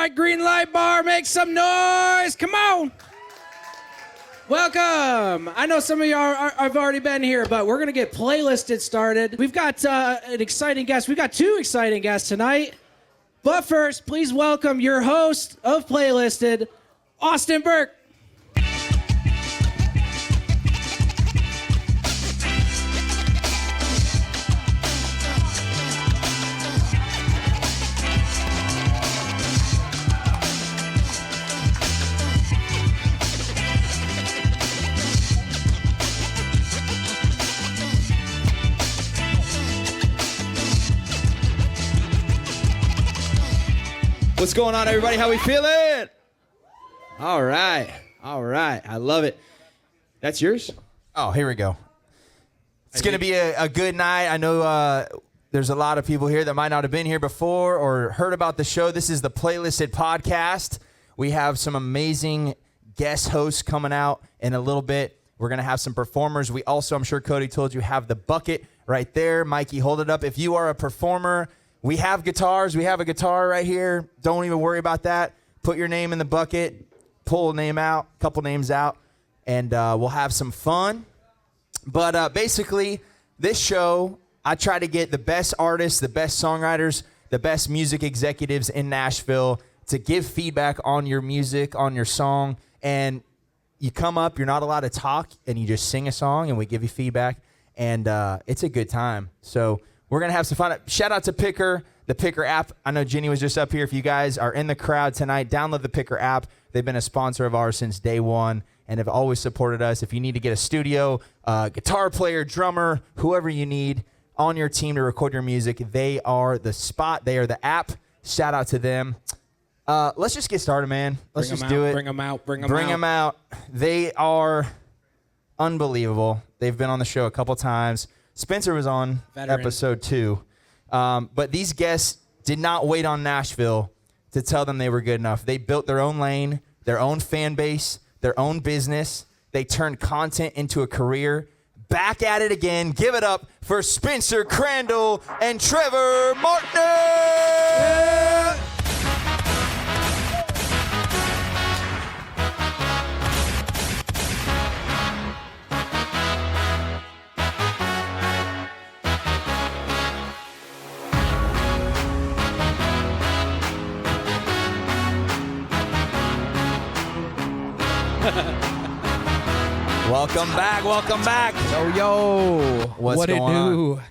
right, green light bar, make some noise. Come on. Welcome. I know some of y'all have already been here, but we're going to get playlisted started. We've got an exciting guest. We've got two exciting guests tonight. But first, please welcome your host of Playlisted, Austin Burke. What's going on, everybody? How we feeling? All right. I love it. That's yours? Oh, here we go. It's going to be a good night. I know there's a lot of people here that might not have been here before or heard about the show. This is the Playlisted podcast. We have some amazing guest hosts coming out in a little bit. We're going to have some performers. We also, I'm sure Cody told you, have the bucket right there. Mikey, hold it up. If you are a performer, we have guitars. We have a guitar right here. Don't even worry about that. Put your name in the bucket. Pull a name out, a couple names out, and we'll have some fun. But basically, this show, I try to get the best artists, the best songwriters, the best music executives in Nashville to give feedback on your music, on your song. And you come up, you're not allowed to talk, and you just sing a song, and we give you feedback. And it's a good time. So we're going to have some fun. Shout out to Picker, the Picker app. I know Jenny was just up here. If you guys are in the crowd tonight, download the Picker app. They've been a sponsor of ours since day one and have always supported us. If you need to get a studio, guitar player, drummer, whoever you need on your team to record your music, they are the spot. They are the app. Shout out to them. Let's just get started, man. Let's just do it. Bring them out. They are unbelievable. They've been on the show a couple times. Spencer was on episode 2. But these guests did not wait on Nashville to tell them they were good enough. They built their own lane, their own fan base, their own business. They turned content into a career. Back at it again. Give it up for Spencer, Crandall, and Trevor Martin. Yeah. Welcome back. Yo. What's what going it do? on?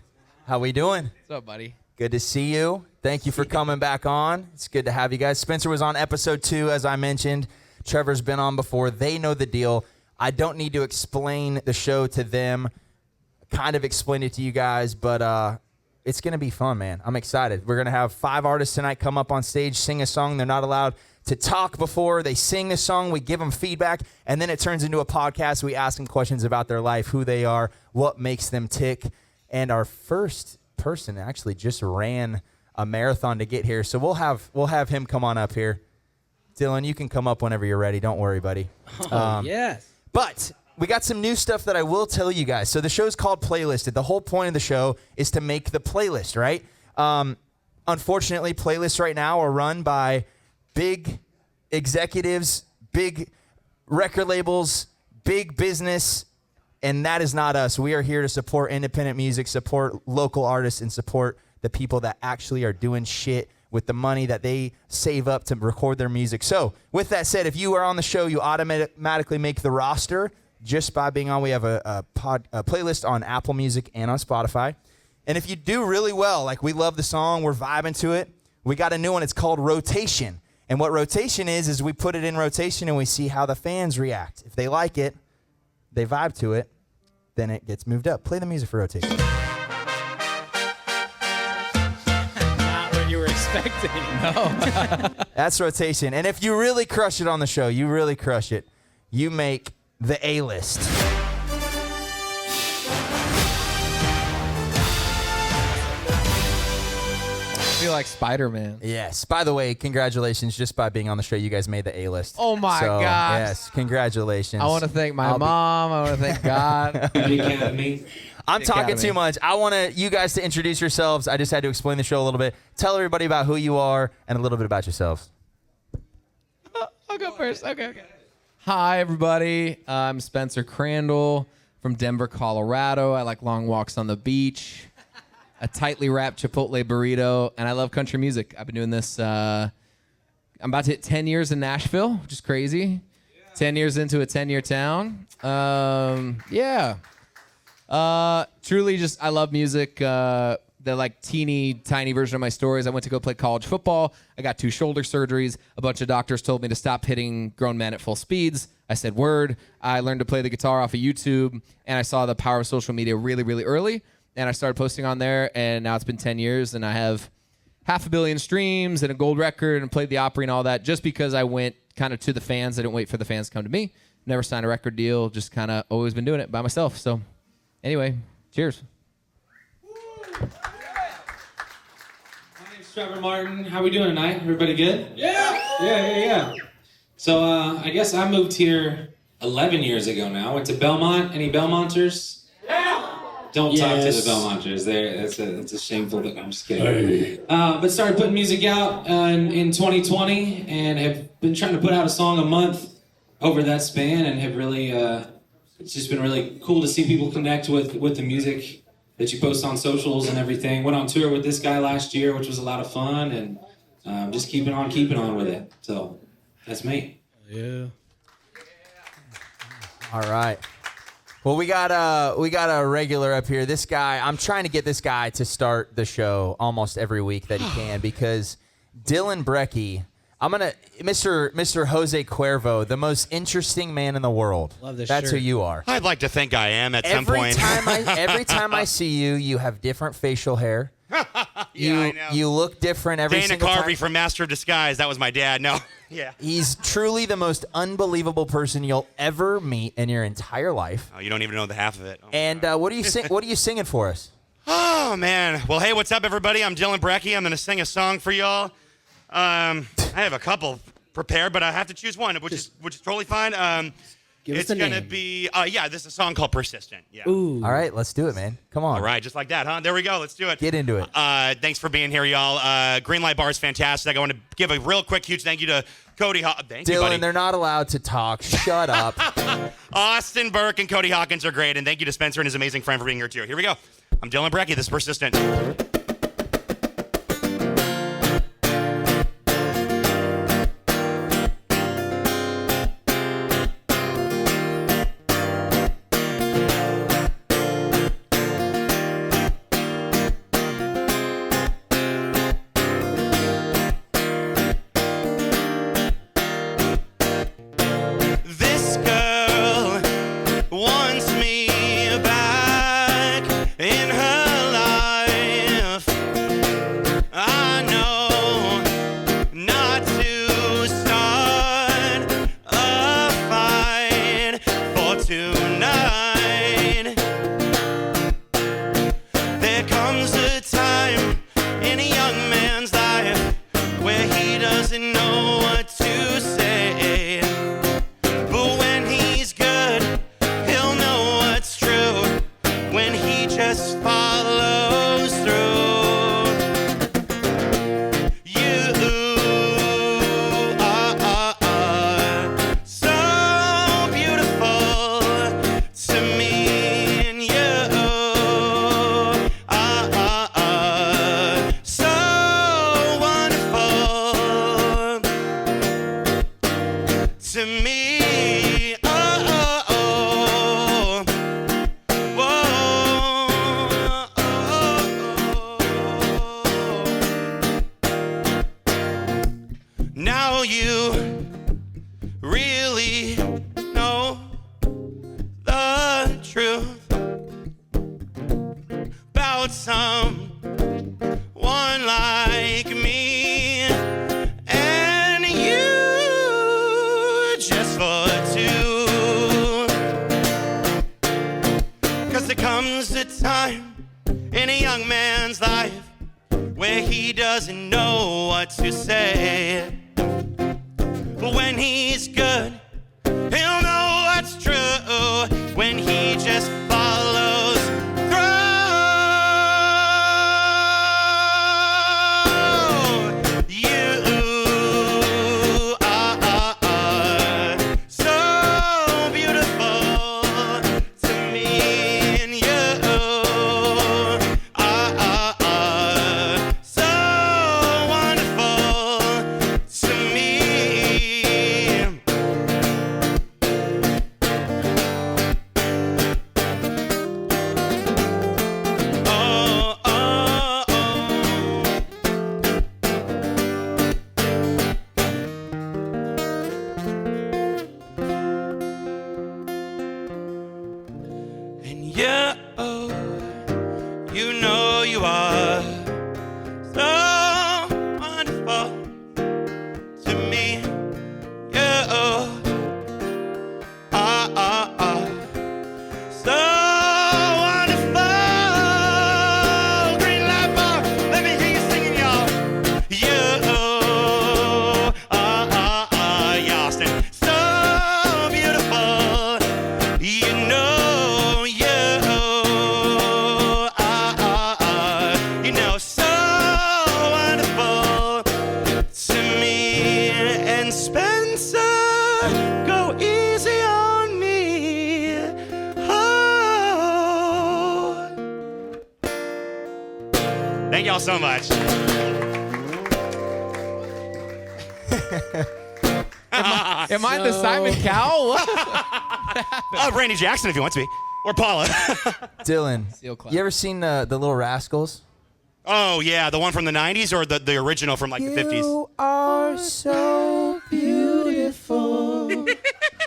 How we doing? What's up, buddy? Good to see you. Thank you for coming back on. It's good to have you guys. Spencer was on episode 2, as I mentioned. Trevor's been on before. They know the deal. I don't need to explain the show to them. Kind of explain it to you guys, but it's going to be fun, man. I'm excited. We're going to have 5 artists tonight come up on stage, sing a song. They're not allowed to talk before they sing the song. We give them feedback, and then it turns into a podcast. We ask them questions about their life, who they are, what makes them tick. And our first person actually just ran a marathon to get here, so we'll have him come on up here. Dylan, you can come up whenever you're ready. Don't worry, buddy. Yes. But we got some new stuff that I will tell you guys. So the show's called Playlisted. The whole point of the show is to make the playlist, right? Unfortunately, playlists right now are run by big executives, big record labels, big business, and that is not us. We are here to support independent music, support local artists, and support the people that actually are doing shit with the money that they save up to record their music. So with that said, if you are on the show, you automatically make the roster just by being on. We have a playlist on Apple Music and on Spotify. And if you do really well, like we love the song, we're vibing to it, we got a new one. It's called Rotation. And what rotation is we put it in rotation and we see how the fans react. If they like it, they vibe to it, then it gets moved up. Play the music for rotation. Not what you were expecting. No. That's rotation. And if you really crush it on the show, you really crush it, you make the A-list. I feel like Spider-Man. Yes. By the way, congratulations. Just by being on the show, you guys made the A-list. Oh, my gosh. Yes, congratulations. I want to thank my mom. I want to thank God. I'm talking too much. I want you guys to introduce yourselves. I just had to explain the show a little bit. Tell everybody about who you are and a little bit about yourselves. I'll go first. Okay. Hi, everybody. I'm Spencer Crandall from Denver, Colorado. I like long walks on the beach, a tightly wrapped Chipotle burrito, and I love country music. I've been doing this. I'm about to hit 10 years in Nashville, which is crazy. 10 years into a 10-year town. Truly just, I love music. The like teeny tiny version of my stories. I went to go play college football. I got 2 shoulder surgeries. A bunch of doctors told me to stop hitting grown men at full speeds. I said word. I learned to play the guitar off of YouTube, and I saw the power of social media really, really early. And I started posting on there, and now it's been 10 years, and I have 500 million streams and a gold record and played the Opry and all that just because I went kind of to the fans. I didn't wait for the fans to come to me. Never signed a record deal. Just kind of always been doing it by myself. So anyway, cheers. My name's Trevor Martin. How we doing tonight? Everybody good? Yeah. So I guess I moved here 11 years ago now. I went to Belmont. Any Belmonters? Yeah. Don't talk to the Belmonters. It's a shameful thing. I'm just kidding. But started putting music out in 2020 and have been trying to put out a song a month over that span and have really, it's just been really cool to see people connect with the music that you post on socials and everything. Went on tour with this guy last year, which was a lot of fun, and just keeping on with it. So that's me. Yeah. All right. Well, we got a regular up here. This guy, I'm trying to get this guy to start the show almost every week that he can because Dylan Brecky, Mr. Jose Cuervo, the most interesting man in the world. Love this That's shirt. who you are. I'd like to think I am at some point. Every time I see you, you have different facial hair. I know. You look different every Dana single Carvey time. from Master of Disguise. That was my dad. No. Yeah. He's truly the most unbelievable person you'll ever meet in your entire life. Oh, you don't even know the half of it. Oh, And what are you singing for us? oh, man. Well, hey, what's up, everybody? I'm Dylan Brecky. I'm going to sing a song for y'all. I have a couple prepared, but I have to choose one, which is totally fine. Give us it's the going to name. be, this is a song called Persistent. Yeah. Ooh. All right, let's do it, man. Come on. All right, just like that, huh? There we go. Let's do it. Get into it. Thanks for being here, y'all. Greenlight Bar is fantastic. I want to give a real quick, huge thank you to Cody. Thank you, buddy. Dylan, they're not allowed to talk. Shut up. Austin Burke and Cody Hawkins are great, and thank you to Spencer and his amazing friend for being here, too. Here we go. I'm Dylan Brecky. This is Persistent. This girl wants me back in her life. I know not to start a fight for tonight. There comes a time in a young man's life where he doesn't know what to say. But when he's good, he'll know what's true when he just follows through. You are so beautiful to me, and you are so wonderful to me. Now you really know the truth about someone like me, and you just for two. 'Cause there comes a time in a young man's life where he doesn't know what to say. But when he's good, he'll know what's true when he just follows through. You are go easy on me. Oh. Thank y'all so much. Am I the Simon Cowell? Randy Jackson if you want to be. Or Paula. Dylan, Seal clap. you ever seen the Little Rascals? Oh, yeah. The one from the 90s or the original from like the 50s? You are so beautiful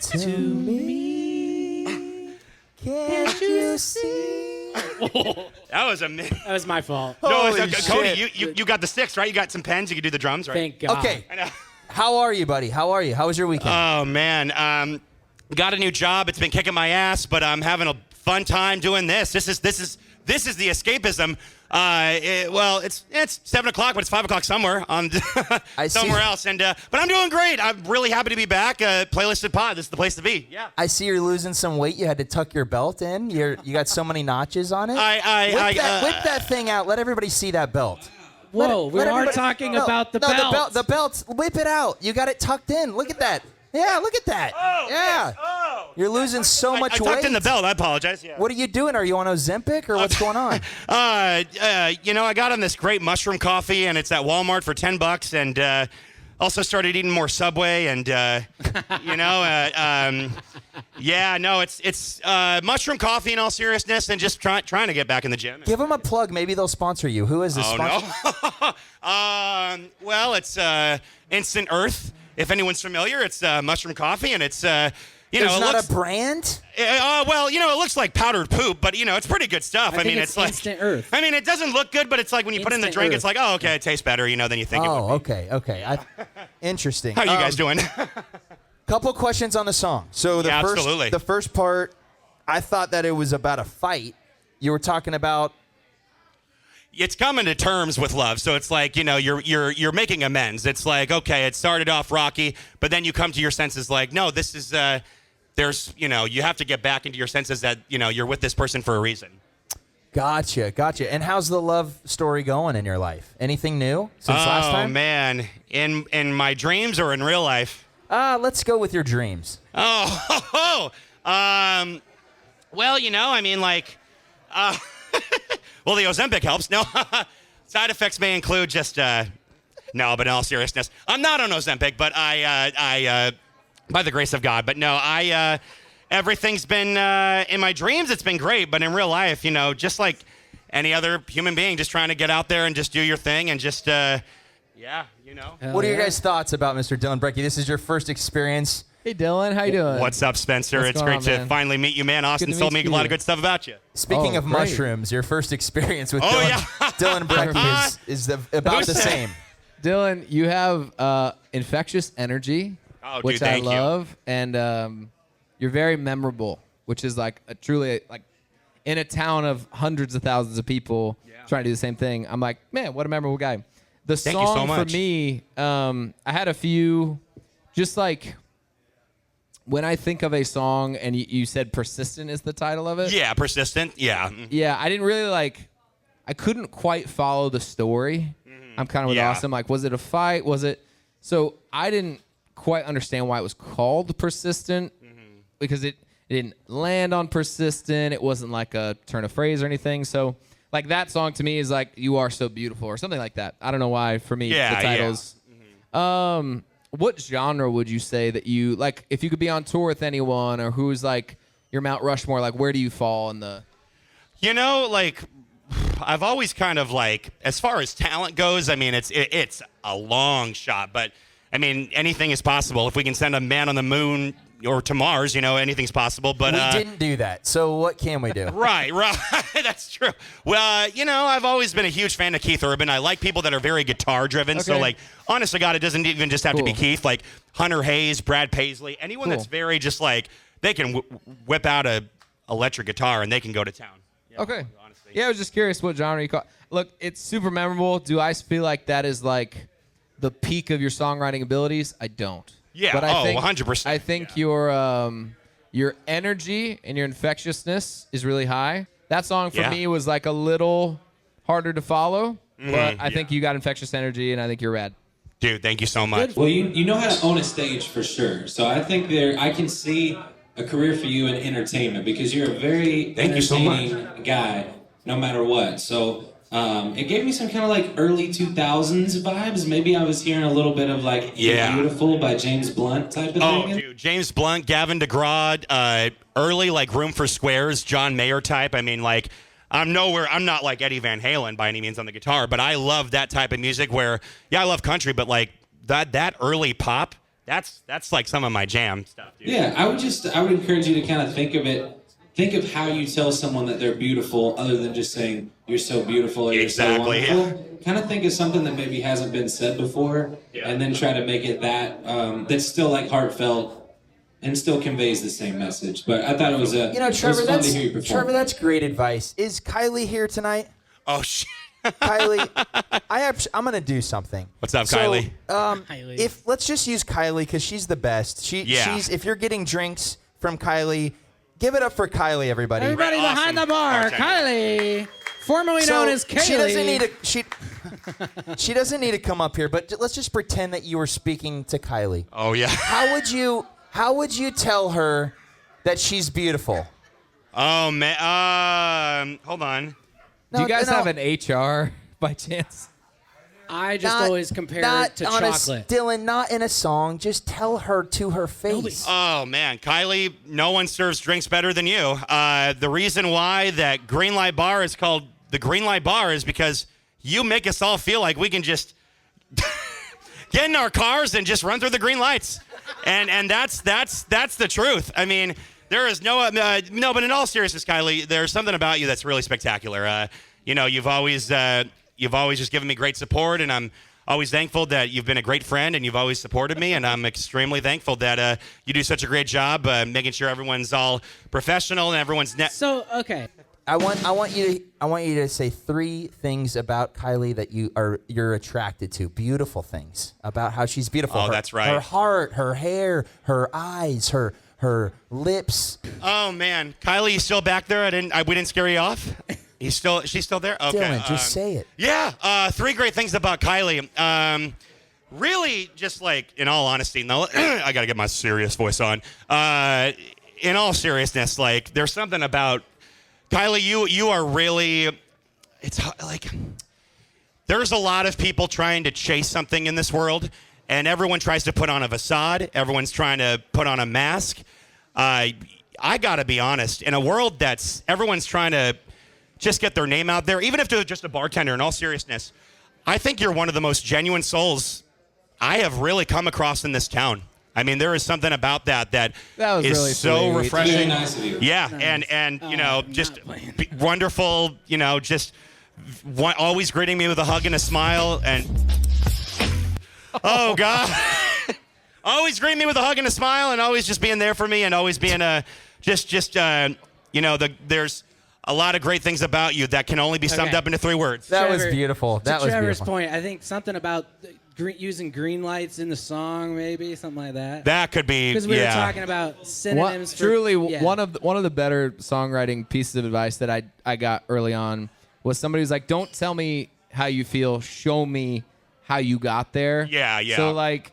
to me. Can't you see? That was amazing. That was my fault. No, Holy Cody, shit. you got the sticks, right? You got some pens. You can do the drums, right? Thank God. Okay. I know. How are you, buddy? How are you? How was your weekend? Oh, man. Got a new job. It's been kicking my ass, but I'm having a fun time doing this. This is the escapism. It's 7 o'clock, but it's 5 o'clock somewhere on somewhere else. And but I'm doing great. I'm really happy to be back. Playlisted Pod. This is the place to be. Yeah. I see you're losing some weight. You had to tuck your belt in. You got so many notches on it. Whip that thing out. Let everybody see that belt. Whoa, we are talking about the belt. The belts. Whip it out. You got it tucked in. Look at that. Yeah, look at that. Oh, yeah. yes. Oh. You're losing so much weight. I tucked in the belt. I apologize. Yeah. What are you doing? Are you on Ozempic or what's going on? I got on this great mushroom coffee, and it's at Walmart for $10, and also started eating more Subway, and it's mushroom coffee in all seriousness, and just trying to get back in the gym. Give them a plug. Maybe they'll sponsor you. Who is this sponsor? No. Well, it's Instant Earth. If anyone's familiar, it's mushroom coffee, and it's It's not a brand? it looks like powdered poop, but it's pretty good stuff. I think it's like Instant Earth. I mean, it doesn't look good, but it's like when you put it in the Instant drink, Earth. it's like, oh, okay, it tastes better, than you think it would. Oh, okay. Interesting. How are you guys doing? Couple questions on the song. So absolutely. the first part, I thought that it was about a fight. You were talking about. It's coming to terms with love, so it's like you're making amends. It's like, okay, it started off rocky, but then you come to your senses, like, no, this is you have to get back into your senses that you're with this person for a reason. Gotcha. And how's the love story going in your life? Anything new since last time? Oh man, in my dreams or in real life? Let's go with your dreams. Well, well, the Ozempic helps. No, side effects may include just no, but in all seriousness, I'm not on Ozempic, but I by the grace of God, but no, everything's been in my dreams. It's been great, but in real life, just like any other human being, just trying to get out there and just do your thing and just What are your guys' thoughts about Mr. Dylan Brecky? This is your first experience. Hey, Dylan. How you doing? What's up, Spencer? What's It's going great on, to man? finally meet you, man. Austin Good to told me meet a lot you. of good stuff about you. Speaking of great. mushrooms, your first experience with Oh, Dylan, yeah. Dylan Brecky is about the same. Dylan, you have infectious energy, Oh, dude, which I thank you. love, and you're very memorable, which is like truly like in a town of hundreds of thousands of people trying to do the same thing. I'm like, man, what a memorable guy. The Thank you so song for much. me, I had a few, just like when I think of a song, and you said "Persistent" is the title of it. Yeah, persistent. Yeah. Yeah, I didn't really I couldn't quite follow the story. I'm kind of with Yeah. Austin. Like, was it a fight? Was it? So I didn't quite understand why it was called Persistent because it didn't land on persistent. It wasn't like a turn of phrase or anything. So like that song to me is like "You Are So Beautiful" or something like that. I don't know why for me Yeah, the titles. What genre would you say that you like if you could be on tour with anyone or who's like your Mount Rushmore? Like where do you fall in the? I've always kind of as far as talent goes, I mean, it's a long shot, but I mean, anything is possible. If we can send a man on the moon or to Mars, anything's possible. But We didn't do that, so what can we do? Right. That's true. Well, I've always been a huge fan of Keith Urban. I like people that are very guitar driven. So, Okay. honest to God, it doesn't even just have to be Cool. Keith. Like Hunter Hayes, Brad Paisley, anyone that's very just they can whip out a electric guitar and they can go to town. Yeah, Okay. honestly. Yeah, I was just curious what genre you call. Look, it's super memorable. Do I feel like that is like the peak of your songwriting abilities? I don't. Yeah, But I think, 100%, I think yeah. your energy and your infectiousness is really high. That song for Yeah. me was like a little harder to follow, but I think yeah. you got infectious energy, and I think you're rad. Dude, thank you so much. Well, you know how to own a stage for sure. So I think I can see a career for you in entertainment because you're a very entertaining guy, no matter what. So it gave me some kind of like early 2000s vibes. Maybe I was hearing a little bit of like Beautiful by James Blunt type of thing. Oh, dude, James Blunt, Gavin DeGraw, early like Room for Squares, John Mayer type. I mean, like, I'm not like Eddie Van Halen by any means on the guitar, but I love that type of music where, yeah, I love country, but like that early pop, that's like some of my jam stuff, dude. Yeah, I would encourage you to kind of think of how you tell someone that they're beautiful other than just saying you're so beautiful or you're so wonderful. Yeah. Kind of think of something that maybe hasn't been said before and then try to make it that's still like heartfelt and still conveys the same message. But I thought it was Trevor, that's great advice. Is Kylie here tonight? Oh, shit. Kylie, I'm gonna do something. What's up, Kylie? If let's just use Kylie because she's the best. She's if you're getting drinks from Kylie, give it up for Kylie, everybody. Everybody behind the bar, Kylie, formerly known as Kaylee. She doesn't need to come up here, but let's just pretend that you were speaking to Kylie. Oh yeah. How would you tell her that she's beautiful? Oh man, hold on. Do you guys have an HR by chance? I just always compare it to chocolate. Dylan, not in a song. Just tell her to her face. Oh, man. Kylie, no one serves drinks better than you. The reason why that Green Light Bar is called the Green Light Bar is because you make us all feel like we can just get in our cars and just run through the green lights. And that's the truth. I mean, there is no, but in all seriousness, Kylie, there's something about you that's really spectacular. You've always just given me great support, and I'm always thankful that you've been a great friend and you've always supported me, and I'm extremely thankful that you do such a great job making sure everyone's all professional and everyone's So, okay. I want you to say 3 things about Kylie that you're attracted to. Beautiful things about how she's beautiful. Oh, that's right. Her heart, her hair, her eyes, her lips. Oh man, Kylie, you still back there? We didn't scare you off? She's still there? Okay. Dylan, just say it. Yeah, 3 great things about Kylie. Really, just like, in all honesty, no, I got to get my serious voice on. In all seriousness, like, there's something about Kylie, you are really, it's like, there's a lot of people trying to chase something in this world, and everyone tries to put on a facade. Everyone's trying to put on a mask. I got to be honest, in a world that's, everyone's trying to just get their name out there, even if they're just a bartender, in all seriousness, I think you're one of the most genuine souls I have really come across in this town. I mean, there is something about that was is really so sweet. refreshing. Very nice of you. Yeah, and just wonderful, just always greeting me with a hug and a smile, and oh God, always greeting me with a hug and a smile, and always just being there for me, and always being there's a lot of great things about you that can only be summed up into 3 words. That was beautiful. That was Trevor's beautiful. point, I think something about using green lights in the song, maybe something like that. That could be, because we were talking about synonyms. One of the better songwriting pieces of advice that I got early on was somebody who's like, "Don't tell me how you feel, show me how you got there." Yeah. So like,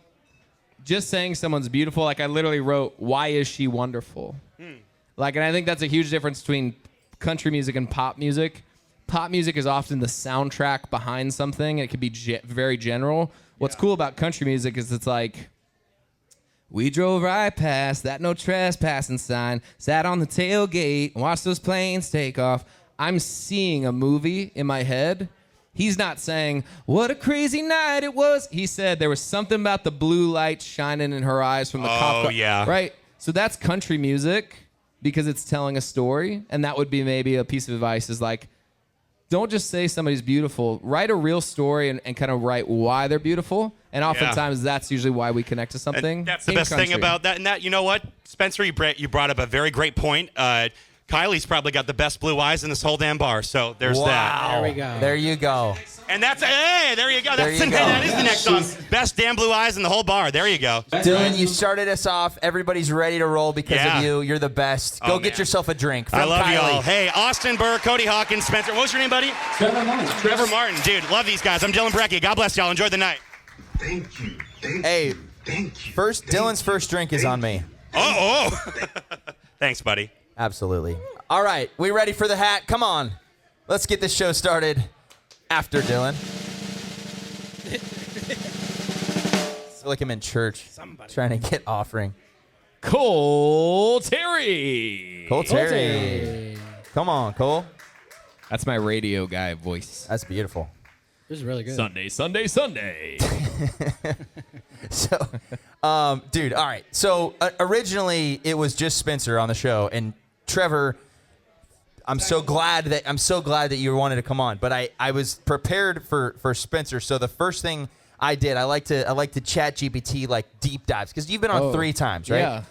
just saying someone's beautiful. Like I literally wrote, "Why is she wonderful?" Like, and I think that's a huge difference between country music and pop music. Pop music is often the soundtrack behind something. It can be very general. What's cool about country music is it's like, we drove right past that no trespassing sign, sat on the tailgate, and watched those planes take off. I'm seeing a movie in my head. He's not saying, what a crazy night it was. He said there was something about the blue light shining in her eyes from the cop car. Oh, yeah. Right? So that's country music because it's telling a story. And that would be maybe a piece of advice is like, don't just say somebody's beautiful. Write a real story and kind of write why they're beautiful. And oftentimes that's usually why we connect to something. And that's the best thing about that. And that, you know what, Spencer, you brought up a very great point. Kylie's probably got the best blue eyes in this whole damn bar. So there's that. There we go. There you go. And that's, hey, there you go. There you go. That is the next song. Best damn blue eyes in the whole bar. There you go. Dylan, you started us off. Everybody's ready to roll because of you. You're the best. Go get yourself a drink. From I love Kylie. y'all. Hey, Austin Burr, Cody Hawkins, Spencer. What was your name, buddy? Trevor Martin. Trevor Martin. Dude, love these guys. I'm Dylan Brecky. God bless y'all. Enjoy the night. Thank you. Hey, Thank you. Dylan's first drink is on me. Oh. Thanks, buddy. Absolutely. All right, we ready for the hat? Come on. Let's get this show started after Dylan. It's like I'm in church trying to get offering. Cole Terry. Cole Terry. Come on, Cole. That's my radio guy voice. That's beautiful. This is really good. Sunday, Sunday, Sunday. So, dude, all right. So originally it was just Spencer on the show, and Trevor. I'm so glad that you wanted to come on. But I was prepared for Spencer. So the first thing I did, I like to chat GPT like deep dives because you've been on 3 times, right? Yeah.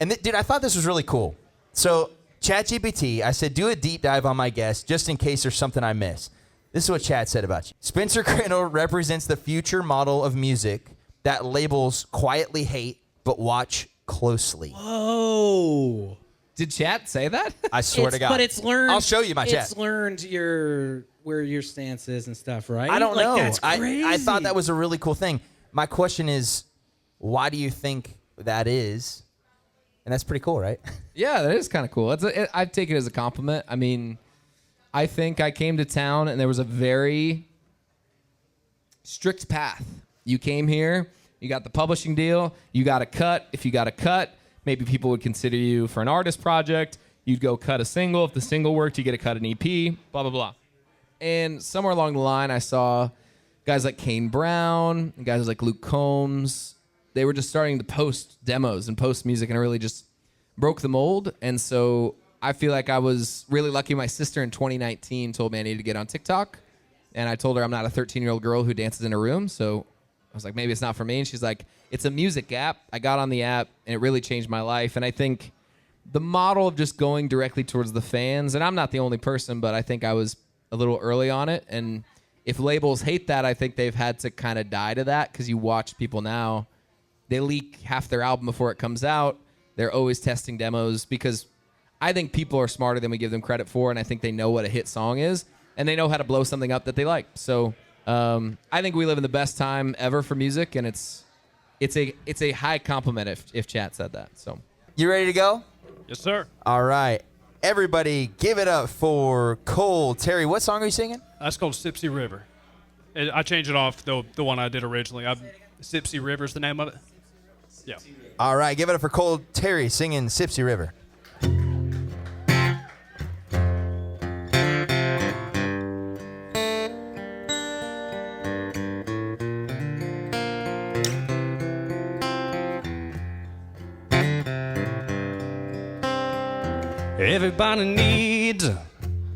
And dude, I thought this was really cool. So ChatGPT, I said, do a deep dive on my guest just in case there's something I miss. This is what Chat said about you. Spencer Crandall represents the future model of music that labels quietly hate, but watch closely. Whoa. Did Chat say that? I swear to God. But it's learned. I'll show you my chat. It's learned where your stance is and stuff, right? I don't know. That's crazy. I thought that was a really cool thing. My question is, why do you think that is? And that's pretty cool, right? Yeah, that is kind of cool. I take it as a compliment. I mean, I think I came to town and there was a very strict path. You came here, you got the publishing deal, you got a cut. If you got a cut, maybe people would consider you for an artist project. You'd go cut a single. If the single worked, you get to cut an EP, blah, blah, blah. And somewhere along the line, I saw guys like Kane Brown, and guys like Luke Combs. They were just starting to post demos and post music, and it really just broke the mold. And so I feel like I was really lucky. My sister in 2019 told me I needed to get on TikTok. And I told her I'm not a 13-year-old girl who dances in a room. So I was like, maybe it's not for me. And she's like, it's a music app. I got on the app, and it really changed my life. And I think the model of just going directly towards the fans, and I'm not the only person, but I think I was a little early on it. And if labels hate that, I think they've had to kind of die to that, because you watch people now, they leak half their album before it comes out. They're always testing demos, because I think people are smarter than we give them credit for, and I think they know what a hit song is, and they know how to blow something up that they like. So I think we live in the best time ever for music, and it's a high compliment if Chat said that. So You ready to go? Yes, sir. All right. Everybody give it up for Cole Terry. What song are you singing? That's called Sipsy River. I changed it off the one I did originally. Sipsy River is the name of it. Yeah. All right. Give it up for Cole Terry singing Sipsy River. Everybody needs a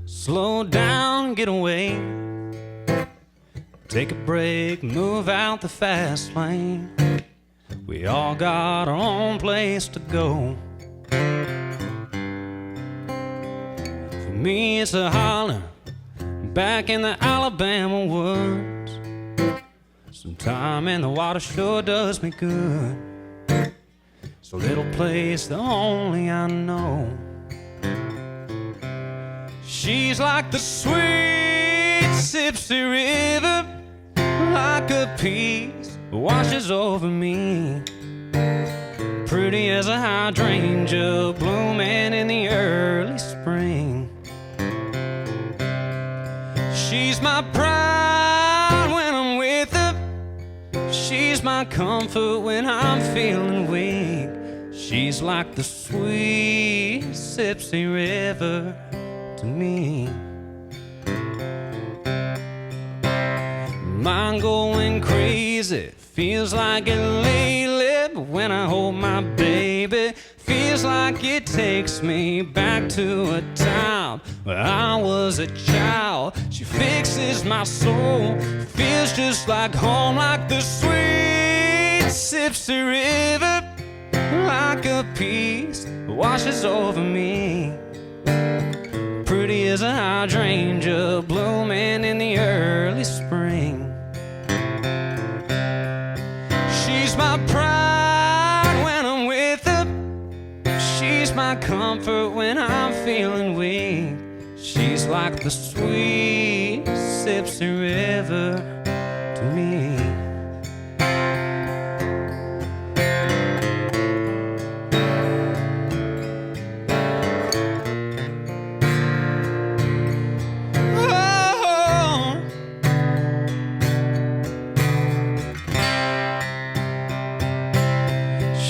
slow down, get away. Take a break, move out the fast lane. We all got our own place to go. For me it's a holler back in the Alabama woods. Some time in the water sure does me good. It's a little place that only I know. She's like the sweet Sipsy River, like a peace washes over me. Pretty as a hydrangea blooming in the early spring. She's my pride when I'm with her. She's my comfort when I'm feeling weak. She's like the sweet Sipsy River to me. Mind going crazy, feels like it lately, but when I hold my baby, feels like it takes me back to a time where I was a child. She fixes my soul, feels just like home, like the sweet Sipsy River, like a peace washes over me. Pretty as a hydrangea blooming in the early spring. She's my pride when I'm with her. She's my comfort when I'm feeling weak. She's like the sweet Sipsy River to me.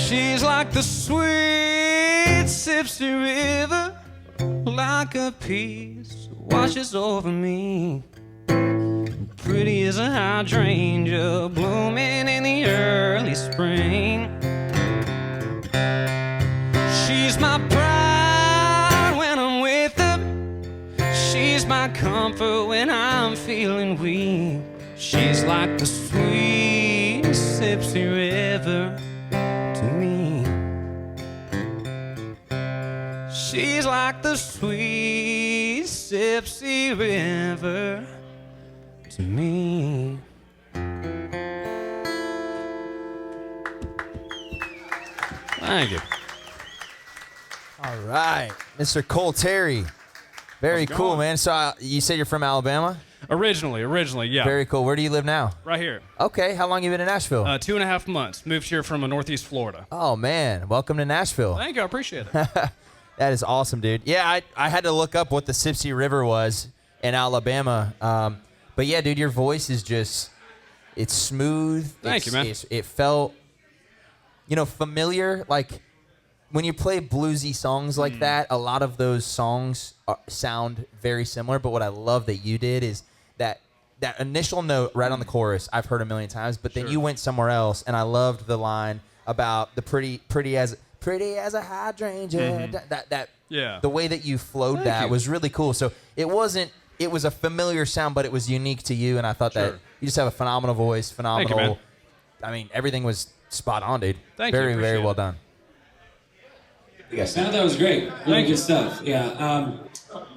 She's like the sweet Sipsy River, like a peace washes over me. Pretty as a hydrangea blooming in the early spring. She's my pride when I'm with her. She's my comfort when I'm feeling weak. She's like the sweet Sipsy River to me. She's like the sweet Sipsy River to me. Thank you. All right, Mr. Cole Terry. Very cool, going? man. So you said you're from Alabama? Originally, yeah. Very cool. Where do you live now? Right here. Okay, how long you been in Nashville? 2.5 months. Moved here from Northeast Florida. Oh, man. Welcome to Nashville. Thank you. I appreciate it. That is awesome, dude. Yeah, I had to look up what the Sipsy River was in Alabama. But yeah, dude, your voice is just, it's smooth. Thank you, man. It felt, familiar. Like when you play bluesy songs like that, a lot of those songs sound very similar. But what I love that you did is that initial note right on the chorus, I've heard a million times, but then you went somewhere else, and I loved the line about the pretty as a hydrangea. The way that you flowed that was really cool. So it was a familiar sound, but it was unique to you, and I thought that you just have a phenomenal voice, phenomenal. Thank you, man. I mean, everything was spot on, dude. Thank you. Very, very well done. Yes, that was great. Really good stuff. Yeah.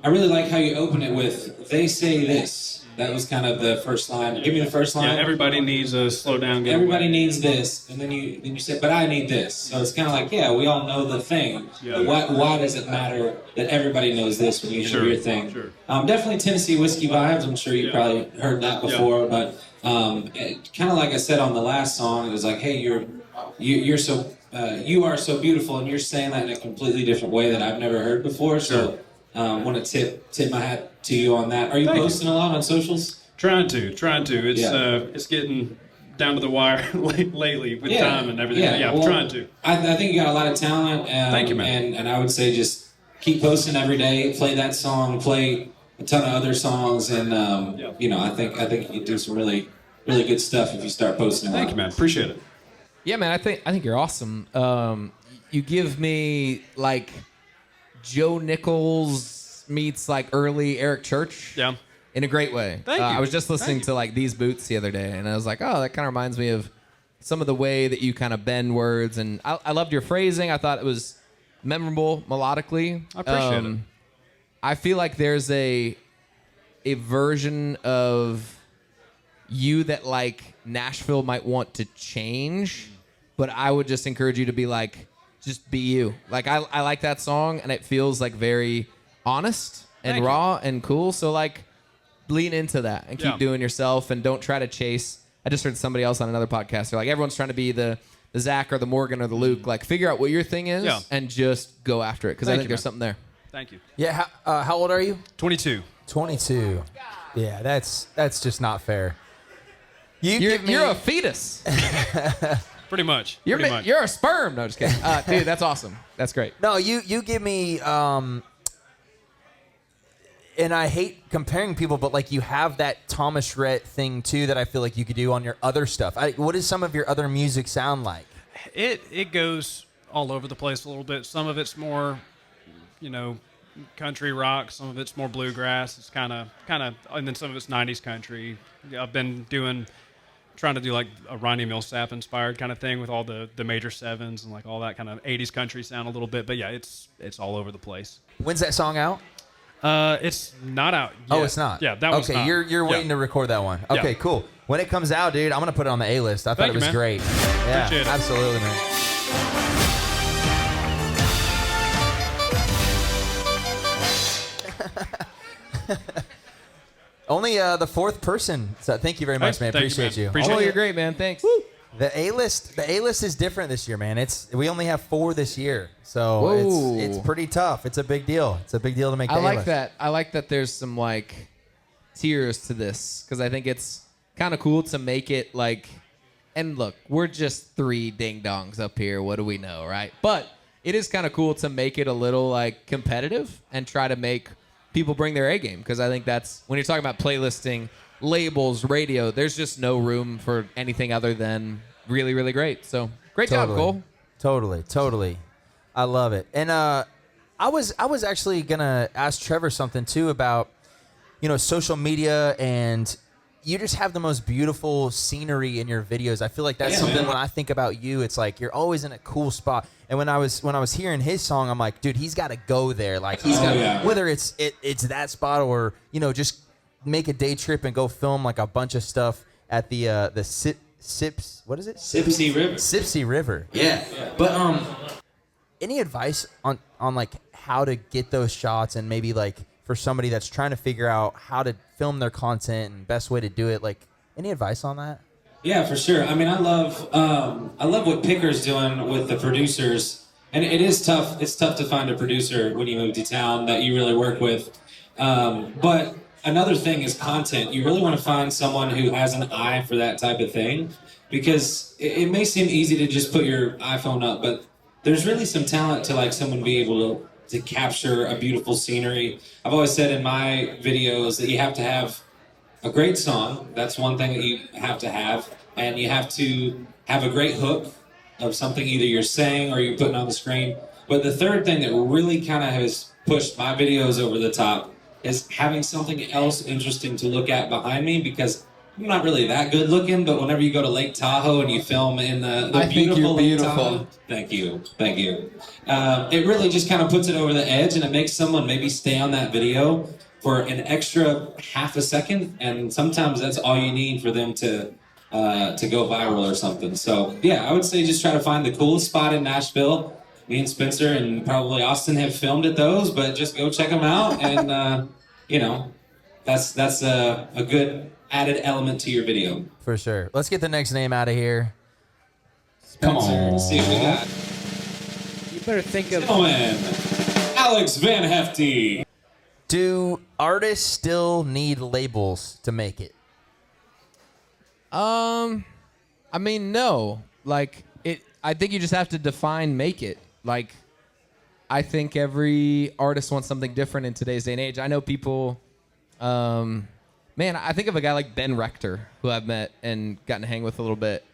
I really like how you open it with, they say this. That was kind of the first line. Give me the first line. Yeah, everybody needs a slow down. Everybody needs this. And then you said, but I need this. So it's kind of like, yeah, we all know the thing. Yeah. But why does it matter that everybody knows this when you hear your thing? Sure. Definitely Tennessee whiskey vibes. I'm sure you probably heard that before. But kind of like I said on the last song, it was like, hey, you are so beautiful, and you're saying that in a completely different way that I've never heard before. So want to tip my hat to you on that. Are you posting a lot on socials? Trying to. It's getting down to the wire lately with time and everything. Yeah, well, I'm trying to. I think you got a lot of talent. Thank you, man. And I would say just keep posting every day. Play that song. Play a ton of other songs, and I think you do some really, really good stuff if you start posting. Thank you, man. Appreciate it. Yeah, man, I think you're awesome. You give me like Joe Nichols meets like early Eric Church. Yeah. In a great way. Thank you. I was just listening to like These Boots the other day, and I was like, oh, that kind of reminds me of some of the way that you kind of bend words, and I loved your phrasing. I thought it was memorable melodically. I appreciate it. I feel like there's a version of you that like Nashville might want to change, but I would just encourage you to be like, just be you. Like I like that song, and it feels like very honest and raw and cool. So like, lean into that and keep doing yourself, and don't try to chase. I just heard somebody else on another podcast. They're like, everyone's trying to be the Zac or the Morgan or the Luke. Like, figure out what your thing is and just go after it, because I think there's something there. Thank you. Yeah, how old are you? 22. 22. Yeah, that's just not fair. You're a fetus. Pretty much. You're a sperm. No, just kidding. Dude, that's awesome. That's great. No, you give me, and I hate comparing people, but like you have that Thomas Rhett thing too that I feel like you could do on your other stuff. What does some of your other music sound like? It goes all over the place a little bit. Some of it's more, country rock. Some of it's more bluegrass. It's kind of, and then some of it's 90s country. I've been trying to do like a Ronnie Millsap inspired kind of thing with all the major sevens and like all that kind of 80s country sound a little bit. But yeah, it's all over the place. When's that song out? It's not out yet. Oh, it's not? Yeah, that was okay, not. you're waiting to record that one. Okay, cool. When it comes out, dude, I'm going to put it on the A-list. I thought it was great. Yeah, appreciate it. Absolutely, man. Only the fourth person. So thank you very much, man. Appreciate you. Oh, you're great, man. Thanks. Woo. The A-list is different this year, man. We only have 4 this year, so it's pretty tough. It's a big deal. It's a big deal to make the A-list. I like that. I like that there's some like tiers to this, because I think it's kind of cool to make it like And look, we're just three ding-dongs up here. What do we know, right? But it is kind of cool to make it a little, like, competitive and try to make people bring their A game. Because I think that's, when you're talking about playlisting, labels, radio, there's just no room for anything other than really, really great. So, great job, Cole. Totally. I love it. And I was actually going to ask Trevor something, too, about, social media, and you just have the most beautiful scenery in your videos. I feel like that's something when I think about you, it's like you're always in a cool spot. And when I was hearing his song, I'm like, dude, he's got to go there. Like he's got whether it's that spot or just make a day trip and go film like a bunch of stuff at the what is it? Sipsey River. Yeah. But any advice on like how to get those shots, and maybe like for somebody that's trying to figure out how to film their content and best way to do it, like any advice on that? Yeah, for sure. I mean, I love what Picker's doing with the producers, and it is tough. It's tough to find a producer when you move to town that you really work with. But another thing is content. You really want to find someone who has an eye for that type of thing, because it may seem easy to just put your iPhone up, but there's really some talent to like someone be able to capture a beautiful scenery. I've always said in my videos that you have to have a great song. That's one thing that you have to have. And you have to have a great hook of something either you're saying or you're putting on the screen. But the third thing that really kind of has pushed my videos over the top is having something else interesting to look at behind me, because I'm not really that good looking, but whenever you go to Lake Tahoe and you film in the beautiful Lake Tahoe, thank you. It really just kind of puts it over the edge, and it makes someone maybe stay on that video for an extra half a second, and sometimes that's all you need for them to go viral or something. So yeah, I would say just try to find the coolest spot in Nashville. Me and Spencer and probably Austin have filmed at those, but just go check them out, and that's a good added element to your video. For sure. Let's get the next name out of here. Spencer, come on. Let's see what we got. You better think of Alex Van Hefty. Do artists still need labels to make it? I mean, no. Like I think you just have to define make it. Like, I think every artist wants something different in today's day and age. I know people. I think of a guy like Ben Rector, who I've met and gotten to hang with a little bit.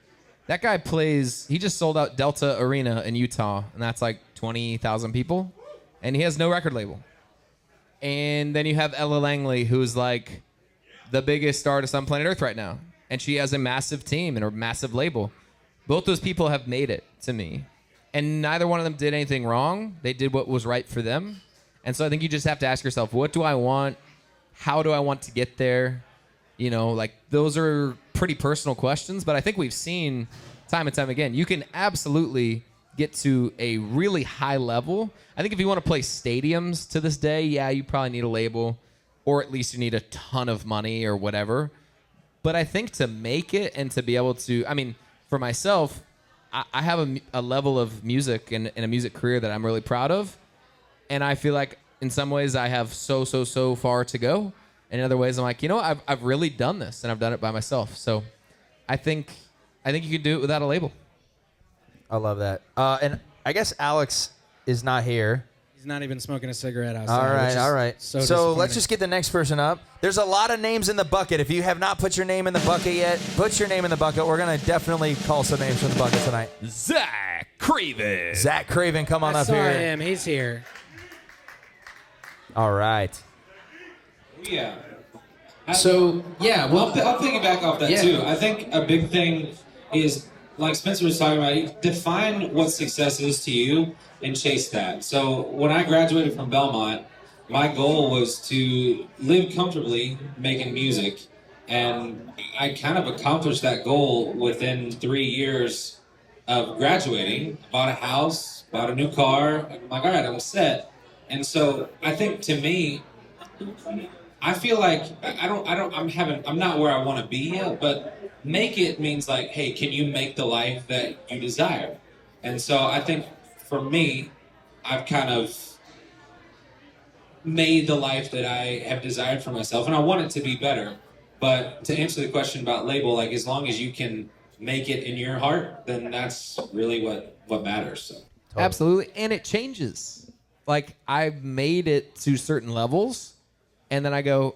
That guy he just sold out Delta Arena in Utah, and that's like 20,000 people, and he has no record label. And then you have Ella Langley, who's like the biggest artist on planet Earth right now, and she has a massive team and a massive label. Both those people have made it to me, and neither one of them did anything wrong. They did what was right for them. And so I think you just have to ask yourself, what do I want? How do I want to get there? Like those are pretty personal questions, but I think we've seen time and time again, you can absolutely get to a really high level. I think if you want to play stadiums to this day, yeah, you probably need a label, or at least you need a ton of money or whatever. But I think to make it and to be able to, for myself, I have a level of music and a music career that I'm really proud of. And I feel like in some ways I have so far to go. And in other ways I'm like, I've really done this, and I've done it by myself. So I think you can do it without a label. I love that. And I guess Alex is not here. He's not even smoking a cigarette outside. All right. So let's just get the next person up. There's a lot of names in the bucket. If you have not put your name in the bucket yet, put your name in the bucket. We're going to definitely call some names from the bucket tonight. Zac Craven. Zac Craven, come on up here. I saw him. He's here. All right. Yeah. So, yeah, well, I'll piggyback off that too. I think a big thing is, like Spencer was talking about, define what success is to you and chase that. So when I graduated from Belmont, my goal was to live comfortably making music, and I kind of accomplished that goal within 3 years of graduating. Bought a house, bought a new car. I'm like, all right, I'm set. And so I think, to me, I feel like I'm not where I want to be yet, but make it means like, hey, can you make the life that you desire? And so I think for me, I've kind of made the life that I have desired for myself, and I want it to be better. But to answer the question about label, like, as long as you can make it in your heart, then that's really what matters. So. Absolutely. And it changes. Like, I've made it to certain levels, and then I go,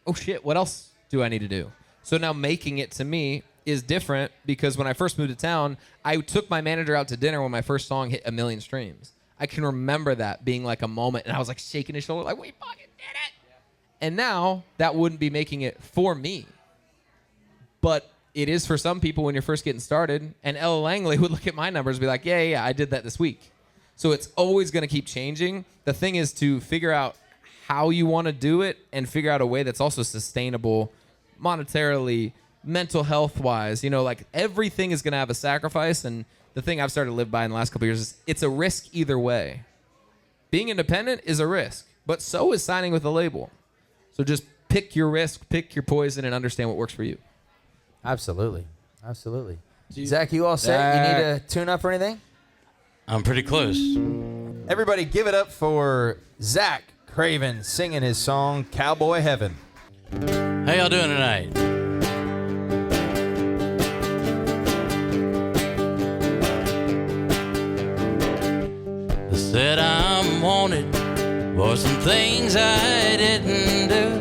oh, shit, what else do I need to do? So now making it to me is different because when I first moved to town, I took my manager out to dinner when my first song hit 1 million streams. I can remember that being like a moment, and I was like shaking his shoulder like, we fucking did it. And now that wouldn't be making it for me. But it is for some people when you're first getting started. And Ella Langley would look at my numbers and be like, yeah, I did that this week. So it's always going to keep changing. The thing is to figure out how you want to do it and figure out a way that's also sustainable monetarily, mental health wise. You know, like everything is going to have a sacrifice. And the thing I've started to live by in the last couple of years is it's a risk either way. Being independent is a risk, but so is signing with a label. So just pick your risk, pick your poison, and understand what works for you. Absolutely. Zach, you all set? You need to tune up or anything? I'm pretty close. Everybody give it up for Zac Craven singing his song, Cowboy Heaven. How y'all doing tonight? They said I'm wanted for some things I didn't do.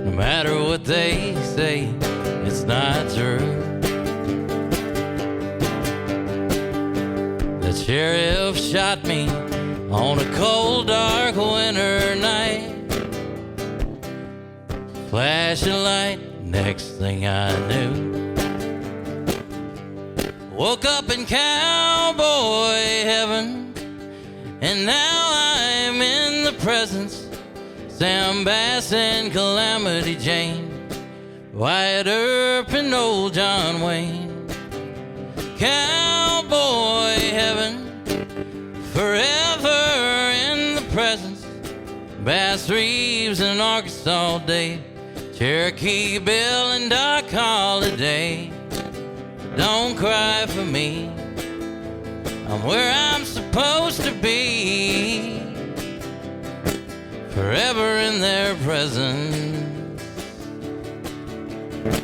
No matter what they say, it's not true. The sheriff shot me on a cold, dark winter night. Flash a light, next thing I knew, woke up in cowboy heaven, and now I'm in the presence. Sam Bass and Calamity Jane, Wyatt Earp and old John Wayne. Cowboy heaven, forever in the presence. Bass Reeves and Arkansas Dave, Cherokee Bill and Doc Holliday. Don't cry for me, I'm where I'm supposed to be. Forever in their presence.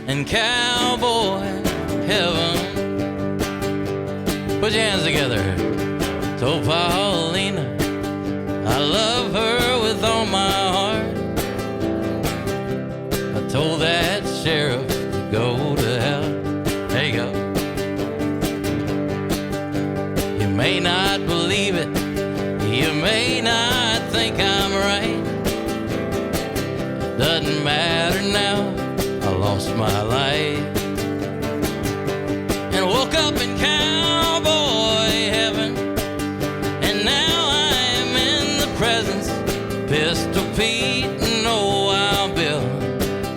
In cowboy heaven. Put your hands together. Told Paulina I love her with all my heart. I told that sheriff to go to hell. There you go. You may not believe it, you may not think I'm right. Doesn't matter now, I lost my life. And woke up in cowboy heaven, and now I'm in the presence. Pistol Pete and old Wild Bill,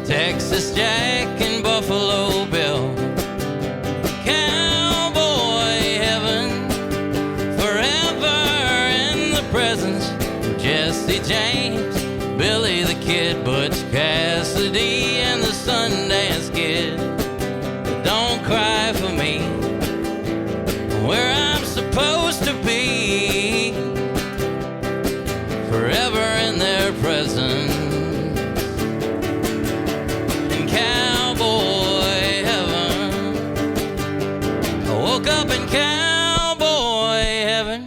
Texas Jack and Buffalo Bill. Cowboy heaven, forever in the presence of Jesse James, Billy the Kid, Butch Cassidy, and the Sundance Kid. But don't cry for me, where I'm supposed to be. Forever in their presence. In cowboy heaven. I woke up in cowboy heaven,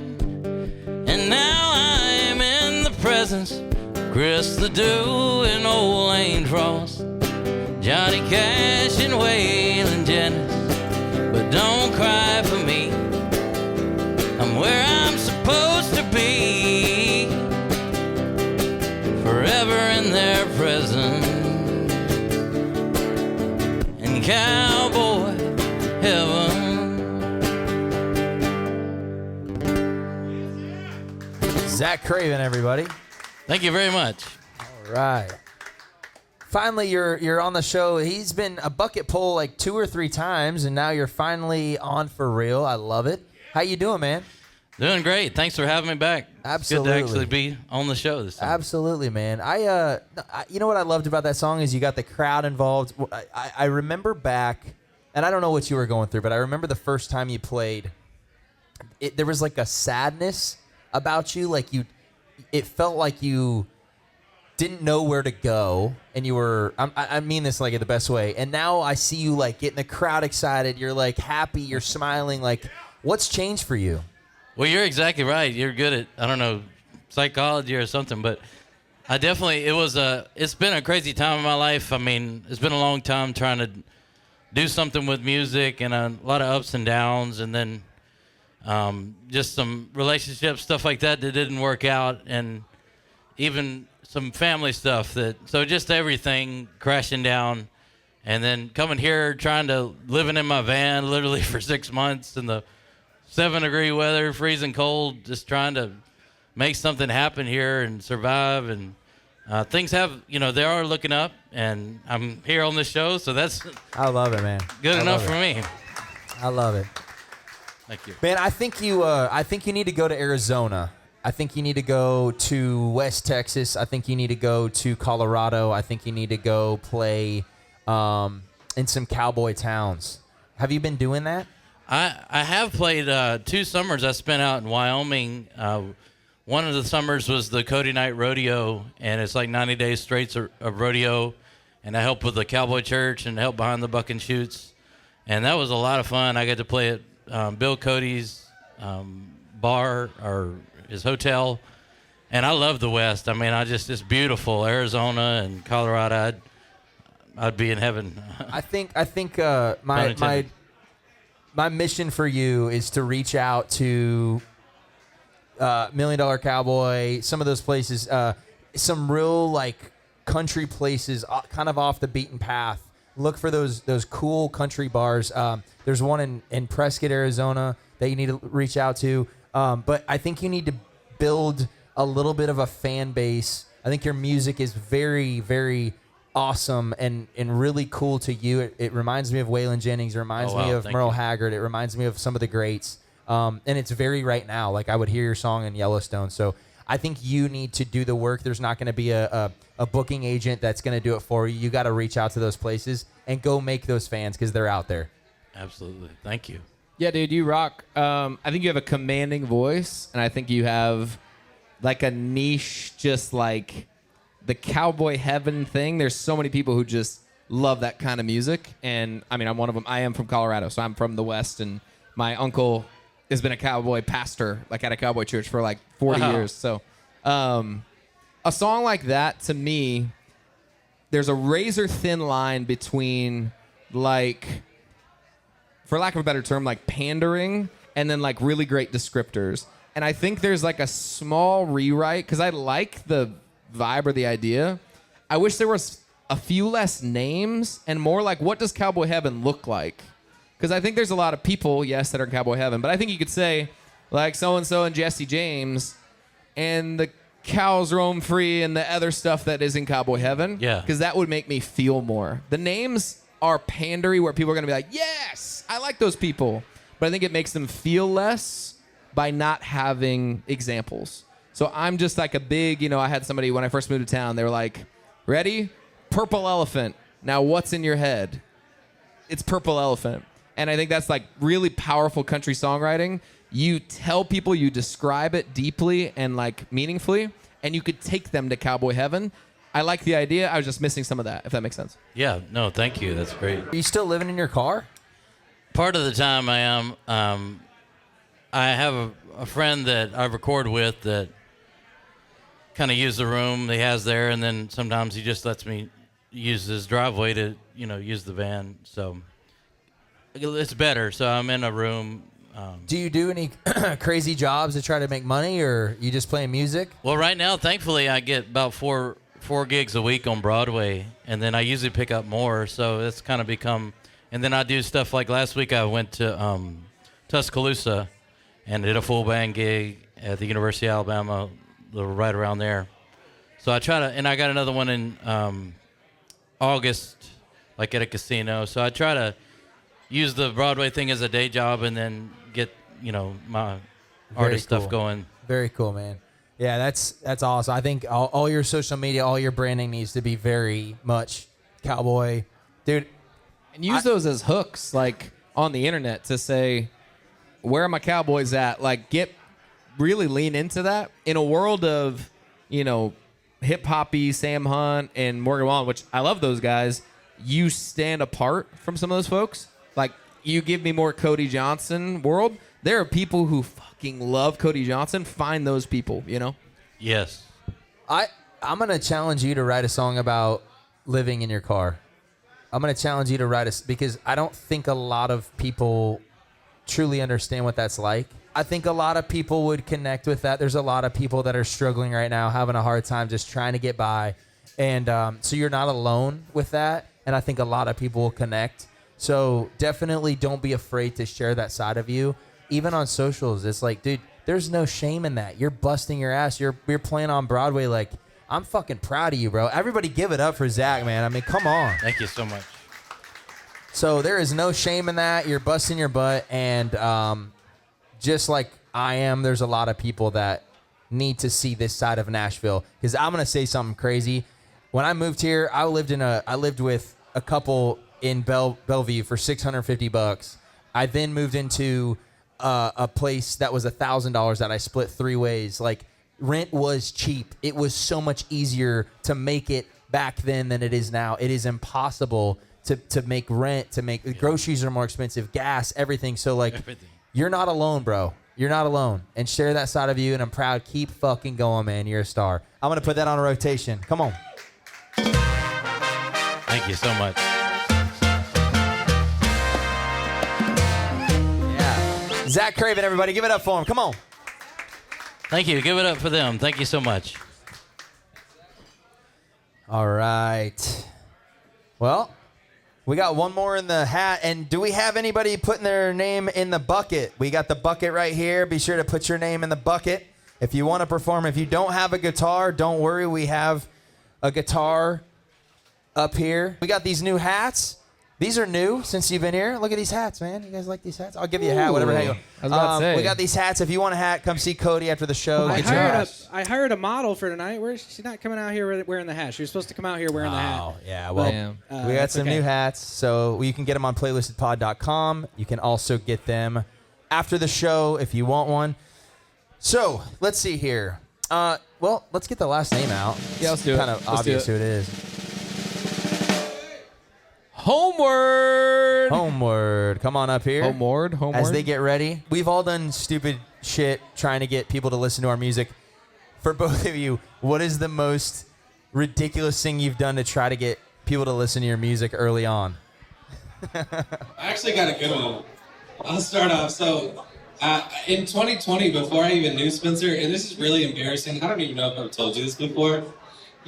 and now I'm in the presence. Chris the Dew and old Lane Frost, Johnny Cash and Waylon Jennings. But don't cry for me, I'm where I'm supposed to be. Forever in their presence. In cowboy heaven. Zac Craven, everybody. Thank you very much. All right. Finally, you're on the show. He's been a bucket pull like 2 or 3 times, and now you're finally on for real. I love it. How you doing, man? Doing great. Thanks for having me back. Absolutely. It's good to actually be on the show this time. Absolutely, man. I you know what I loved about that song is you got the crowd involved. I remember back, and I don't know what you were going through, but I remember the first time you played. There was like a sadness about you, like it felt like you didn't know where to go, and you were, I mean this like in the best way, and now I see you like getting the crowd excited. You're like happy, you're smiling. Like, what's changed for you? Well, you're exactly right. You're good at, I don't know, psychology or something, but I definitely, it's been a crazy time in my life. I mean, it's been a long time trying to do something with music and a lot of ups and downs, and then just some relationship stuff like that didn't work out, and even some family stuff so just everything crashing down, and then coming here, living in my van literally for 6 months in the 7-degree weather, freezing cold, just trying to make something happen here and survive. And things they are looking up, and I'm here on this show, so that's I love it, man. Good enough for me. I love it. Thank you. Man, I think you need to go to Arizona. I think you need to go to West Texas. I think you need to go to Colorado. I think you need to go play in some cowboy towns. Have you been doing that? I have played 2 summers I spent out in Wyoming. One of the summers was the Cody Night Rodeo, and it's like 90 days straight of rodeo, and I helped with the Cowboy Church and helped behind the buck and shoots, and that was a lot of fun. I got to play at Bill Cody's bar or his hotel, and I love the West. I mean, it's beautiful. Arizona and Colorado, I'd be in heaven. I think my mission for you is to reach out to $1 Million Cowboy, some of those places, some real like country places, kind of off the beaten path. Look for those cool country bars. There's one in Prescott, Arizona that you need to reach out to. But I think you need to build a little bit of a fan base. I think your music is very, very awesome and really cool to you. It reminds me of Waylon Jennings. It reminds me of Merle Haggard. It reminds me of some of the greats. And it's very right now. Like, I would hear your song in Yellowstone. So I think you need to do the work. There's not going to be a booking agent that's going to do it for you. You got to reach out to those places and go make those fans, because they're out there. Absolutely. Thank you. Yeah, dude, you rock. I think you have a commanding voice, and I think you have like a niche, just like the cowboy heaven thing. There's so many people who just love that kind of music, and I mean, I'm one of them. I am from Colorado, so I'm from the West, and my uncle has been a cowboy pastor, like at a cowboy church for like 40 years. So a song like that, to me, there's a razor thin line between, like, for lack of a better term, like pandering and then like really great descriptors. And I think there's like a small rewrite, because I like the vibe or the idea. I wish there was a few less names and more like, what does cowboy heaven look like? Because I think there's a lot of people, yes, that are in cowboy heaven, but I think you could say like so-and-so and Jesse James and the cows roam free and the other stuff that is in cowboy heaven. Yeah. Because that would make me feel more. The names are pandery, where people are going to be like, yes, I like those people. But I think it makes them feel less by not having examples. So I'm just like a big, I had somebody when I first moved to town, they were like, ready? Purple elephant. Now what's in your head? It's Purple Elephant. And I think that's like really powerful country songwriting. You tell people, you describe it deeply and like meaningfully, and you could take them to cowboy heaven. I like the idea. I was just missing some of that, if that makes sense. Yeah, no, thank you. That's great. Are you still living in your car? Part of the time I am. I have a friend that I record with that kind of use the room he has there, and then sometimes he just lets me use his driveway to, use the van. So it's better. So I'm in a room. Do you do any crazy jobs to try to make money, or you just playing music? Well, right now, thankfully, I get about four gigs a week on Broadway, and then I usually pick up more. So it's kind of become, and then I do stuff like last week I went to Tuscaloosa and did a full band gig at the University of Alabama, right around there. So I try to, and I got another one in August, like at a casino. So I try to use the Broadway thing as a day job and then get, my artist stuff going. Very cool, man. Yeah, that's awesome. I think all your social media, all your branding needs to be very much cowboy. Dude. And use those as hooks, like on the internet, to say, where are my cowboys at? Like, really lean into that. In a world of, hip hoppy Sam Hunt and Morgan Wallen, which I love those guys, you stand apart from some of those folks. Like, you give me more Cody Johnson world. There are people who fucking love Cody Johnson. Find those people, you know? Yes. I'm going to challenge you to write a song about living in your car. I'm going to challenge you to write because I don't think a lot of people truly understand what that's like. I think a lot of people would connect with that. There's a lot of people that are struggling right now, having a hard time just trying to get by. And so you're not alone with that. And I think a lot of people will connect. So definitely don't be afraid to share that side of you. Even on socials, it's like, dude, there's no shame in that. You're busting your ass. You're playing on Broadway. Like, I'm fucking proud of you, bro. Everybody give it up for Zac, man. I mean, come on. Thank you so much. So there is no shame in that. You're busting your butt. And just like I am, there's a lot of people that need to see this side of Nashville. Because I'm going to say something crazy. When I moved here, I lived with a couple in Bellevue for $650. I then moved into a place that was $1,000 that I split 3 ways. Like, rent was cheap. It was so much easier to make it back then than it is now. It is impossible to make rent, groceries are more expensive, gas, everything. So, like, you're not alone, bro. You're not alone. And share that side of you, and I'm proud. Keep fucking going, man. You're a star. I'm going to put that on a rotation. Come on. Thank you so much. Yeah. Zac Craven, everybody. Give it up for him. Come on. Thank you. Give it up for them. Thank you so much. All right. Well, we got one more in the hat. And do we have anybody putting their name in the bucket? We got the bucket right here. Be sure to put your name in the bucket if you want to perform. If you don't have a guitar, don't worry. We have a guitar up here. We got these new hats. These are new since you've been here. Look at these hats, man. You guys like these hats? I'll give you a hat, whatever. Hang on. I was about to say. We got these hats. If you want a hat, come see Cody after the show. I Get your hat. hired a model for tonight. She's not coming out here wearing the hat. She was supposed to come out here wearing the hat. Oh, yeah. Well, Damn. we got some new hats, so you can get them on playlistedpod.com. You can also get them after the show if you want one. So, let's see here. Well, let's get the last name out. Yeah, let's do it. Kind of Let's obvious do who it is. homeWord. homeWord. Come on up here. homeWord. As they get ready. We've all done stupid shit trying to get people to listen to our music. For both of you, what is the most ridiculous thing you've done to try to get people to listen to your music early on? I actually got a good one. I'll start off. So, in 2020, before I even knew Spencer, and this is really embarrassing. I don't even know if I've told you this before,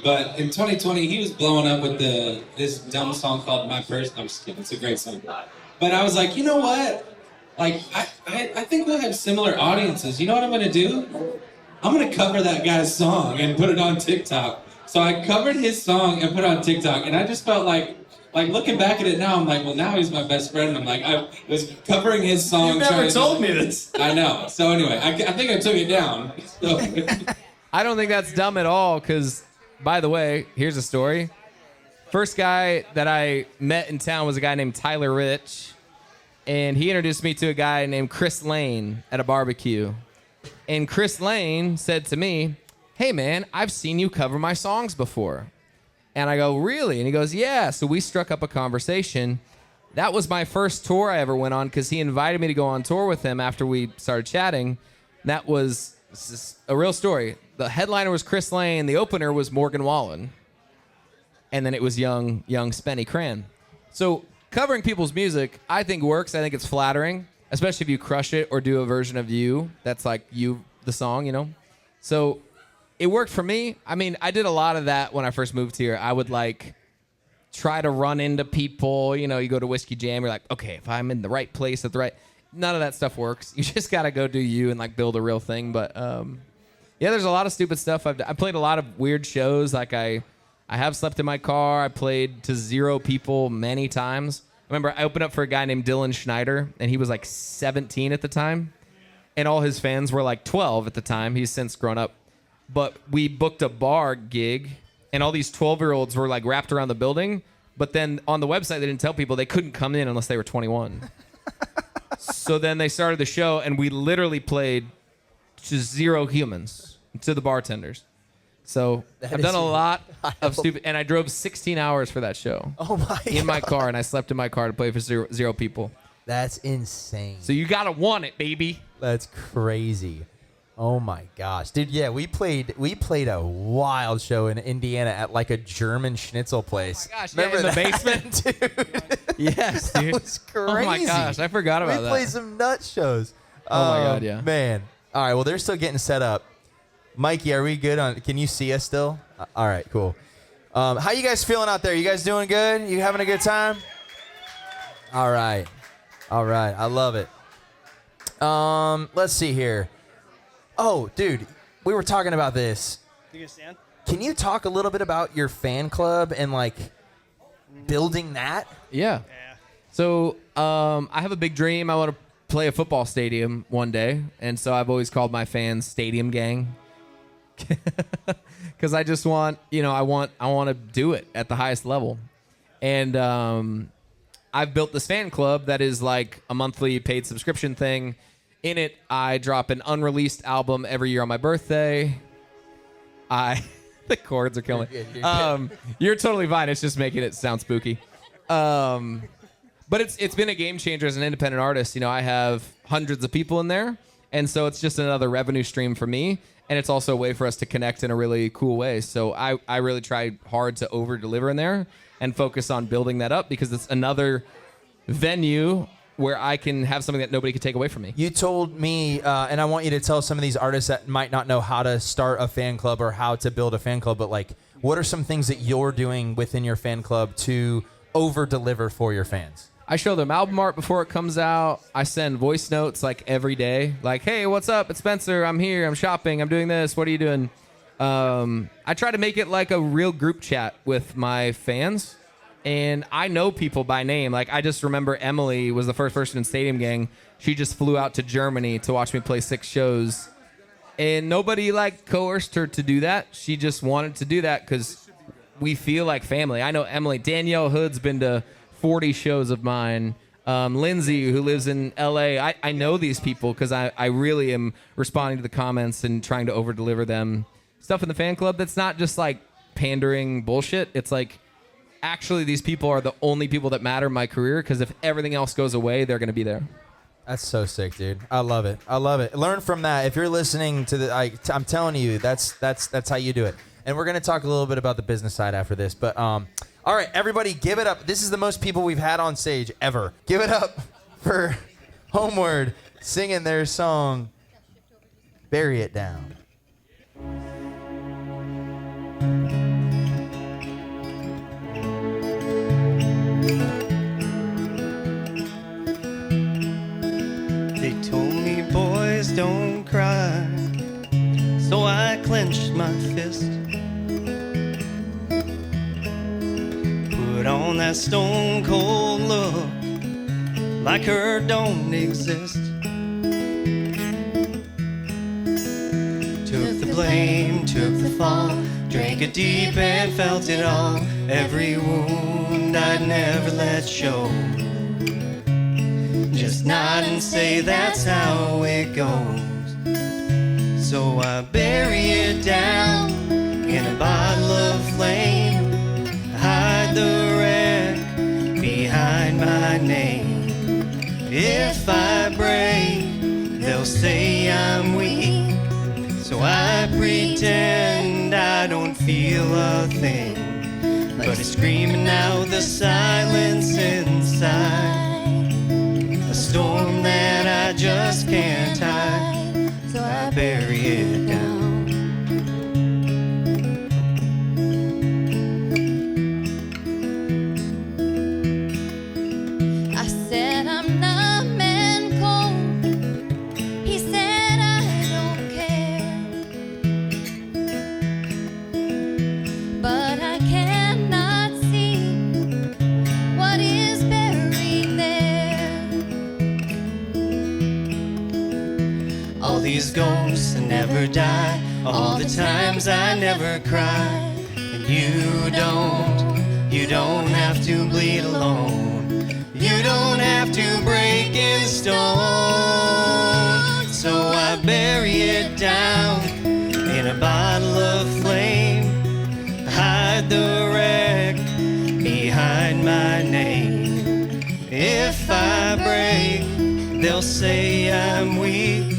but in 2020, he was blowing up with this dumb song called My First. I'm just kidding. It's a great song. But I was like, you know what? Like, I think we'll have similar audiences. You know what I'm going to do? I'm going to cover that guy's song and put it on TikTok. So I covered his song and put it on TikTok, and I just felt like looking back at it now, I'm like, well, now he's my best friend. I'm like, I was covering his song. You never told me this. I know. So anyway, I think I took it down. So. I don't think that's dumb at all because, by the way, here's a story. First guy that I met in town was a guy named Tyler Rich, and he introduced me to a guy named Chris Lane at a barbecue. And Chris Lane said to me, hey, man, I've seen you cover my songs before. And I go, really? And he goes, yeah. So we struck up a conversation. That was my first tour I ever went on because he invited me to go on tour with him after we started chatting. That was a real story. The headliner was Chris Lane. The opener was Morgan Wallen. And then it was young Spenny Cran. So covering people's music, I think works. I think it's flattering, especially if you crush it or do a version of you that's like you, the song, you know? So it worked for me. I mean, I did a lot of that when I first moved here. I would like try to run into people. You know, you go to Whiskey Jam, you're like, okay, if I'm in the right place at the right... None of that stuff works. You just got to go do you and like build a real thing. But yeah, there's a lot of stupid stuff. I played a lot of weird shows. Like I have slept in my car. I played to 0 people many times. I remember I opened up for a guy named Dylan Schneider, and he was like 17 at the time. And all his fans were like 12 at the time. He's since grown up. But we booked a bar gig, and all these 12-year-olds were like wrapped around the building. But then on the website, they didn't tell people they couldn't come in unless they were 21. So then they started the show, and we literally played to 0 humans, to the bartenders. So That I've done is a lot wild. of stupid, and I drove 16 hours for that show. Oh my In my God. car, and I slept in my car to play for zero people. That's insane. So you gotta want it, baby. That's crazy. Oh my gosh, dude! Yeah, we played a wild show in Indiana at like a German schnitzel place. Oh my gosh, yeah, Remember in the that, basement? dude? Yes, dude. That was crazy. Oh my gosh, I forgot about we that. played some nut shows. Oh my God, yeah. Man. All right, well they're still getting set up. Mikey, are we good on? Can you see us still? All right, cool. How you guys feeling out there? You guys doing good? You having a good time? All right, I love it. Let's see here. Oh, dude, we were talking about this. You gonna stand? Can you talk a little bit about your fan club and like building that? Yeah. So I have a big dream. I want to play a football stadium one day, and so I've always called my fans Stadium Gang. Because I just want, I want to do it at the highest level, and I've built this fan club that is like a monthly paid subscription thing. In it, I drop an unreleased album every year on my birthday. The chords are killing me. You're totally fine. It's just making it sound spooky. But it's been a game changer as an independent artist. I have hundreds of people in there, and so it's just another revenue stream for me. And it's also a way for us to connect in a really cool way. So I really try hard to over-deliver in there and focus on building that up because it's another venue where I can have something that nobody could take away from me. You told me, and I want you to tell some of these artists that might not know how to start a fan club or how to build a fan club, but like, what are some things that you're doing within your fan club to over-deliver for your fans? I show them album art before it comes out. I send voice notes like every day. Like, hey, what's up? It's Spencer. I'm here. I'm shopping. I'm doing this. What are you doing? I try to make it like a real group chat with my fans. And I know people by name. Like, I just remember Emily was the first person in Stadium Gang. She just flew out to Germany to watch me play 6 shows. And nobody, like, coerced her to do that. She just wanted to do that because we feel like family. I know Emily. Danielle Hood's been to 40 shows of mine. Lindsay, who lives in LA, I know these people because I really am responding to the comments and trying to over-deliver them stuff in the fan club that's not just like pandering bullshit. It's like, actually, these people are the only people that matter in my career because if everything else goes away, they're going to be there. That's so sick, dude. I love it. I love it. Learn from that. If you're listening to I'm telling you, that's how you do it. And we're going to talk a little bit about the business side after this. But all right, everybody, give it up. This is the most people we've had on stage ever. Give it up for homeWard singing their song, Bury It Down. They told me, boys, don't cry. So I clenched my fist, put on that stone cold look, like her don't exist. Took the blame, took the fall, drank it deep and felt it all. Every wound I'd never let show. Just nod and say that's how it goes. So I bury it down in a bottle of flame, hide the wreck behind my name. If I break, they'll say I'm weak, so I pretend I don't feel a thing, but it's screaming out the silence inside, a storm that I just can't hide. So I bury it down. I said I'm numb and cold. He said I don't care, but I cannot see what is buried there. All these ghosts that never die, all the times I never cry. And you don't have to bleed alone. You don't have to break in stone. So I bury it down in a bottle of flame. they'll say I'm weak.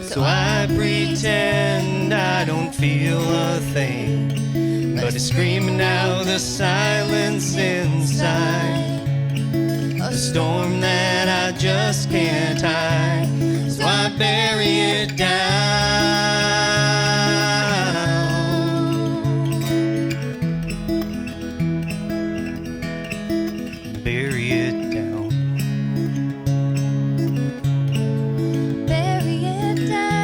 So I pretend I don't feel a thing, but it's screaming out the silence inside, a storm that I just can't hide. So I bury it down. Bury it down. Bury it down.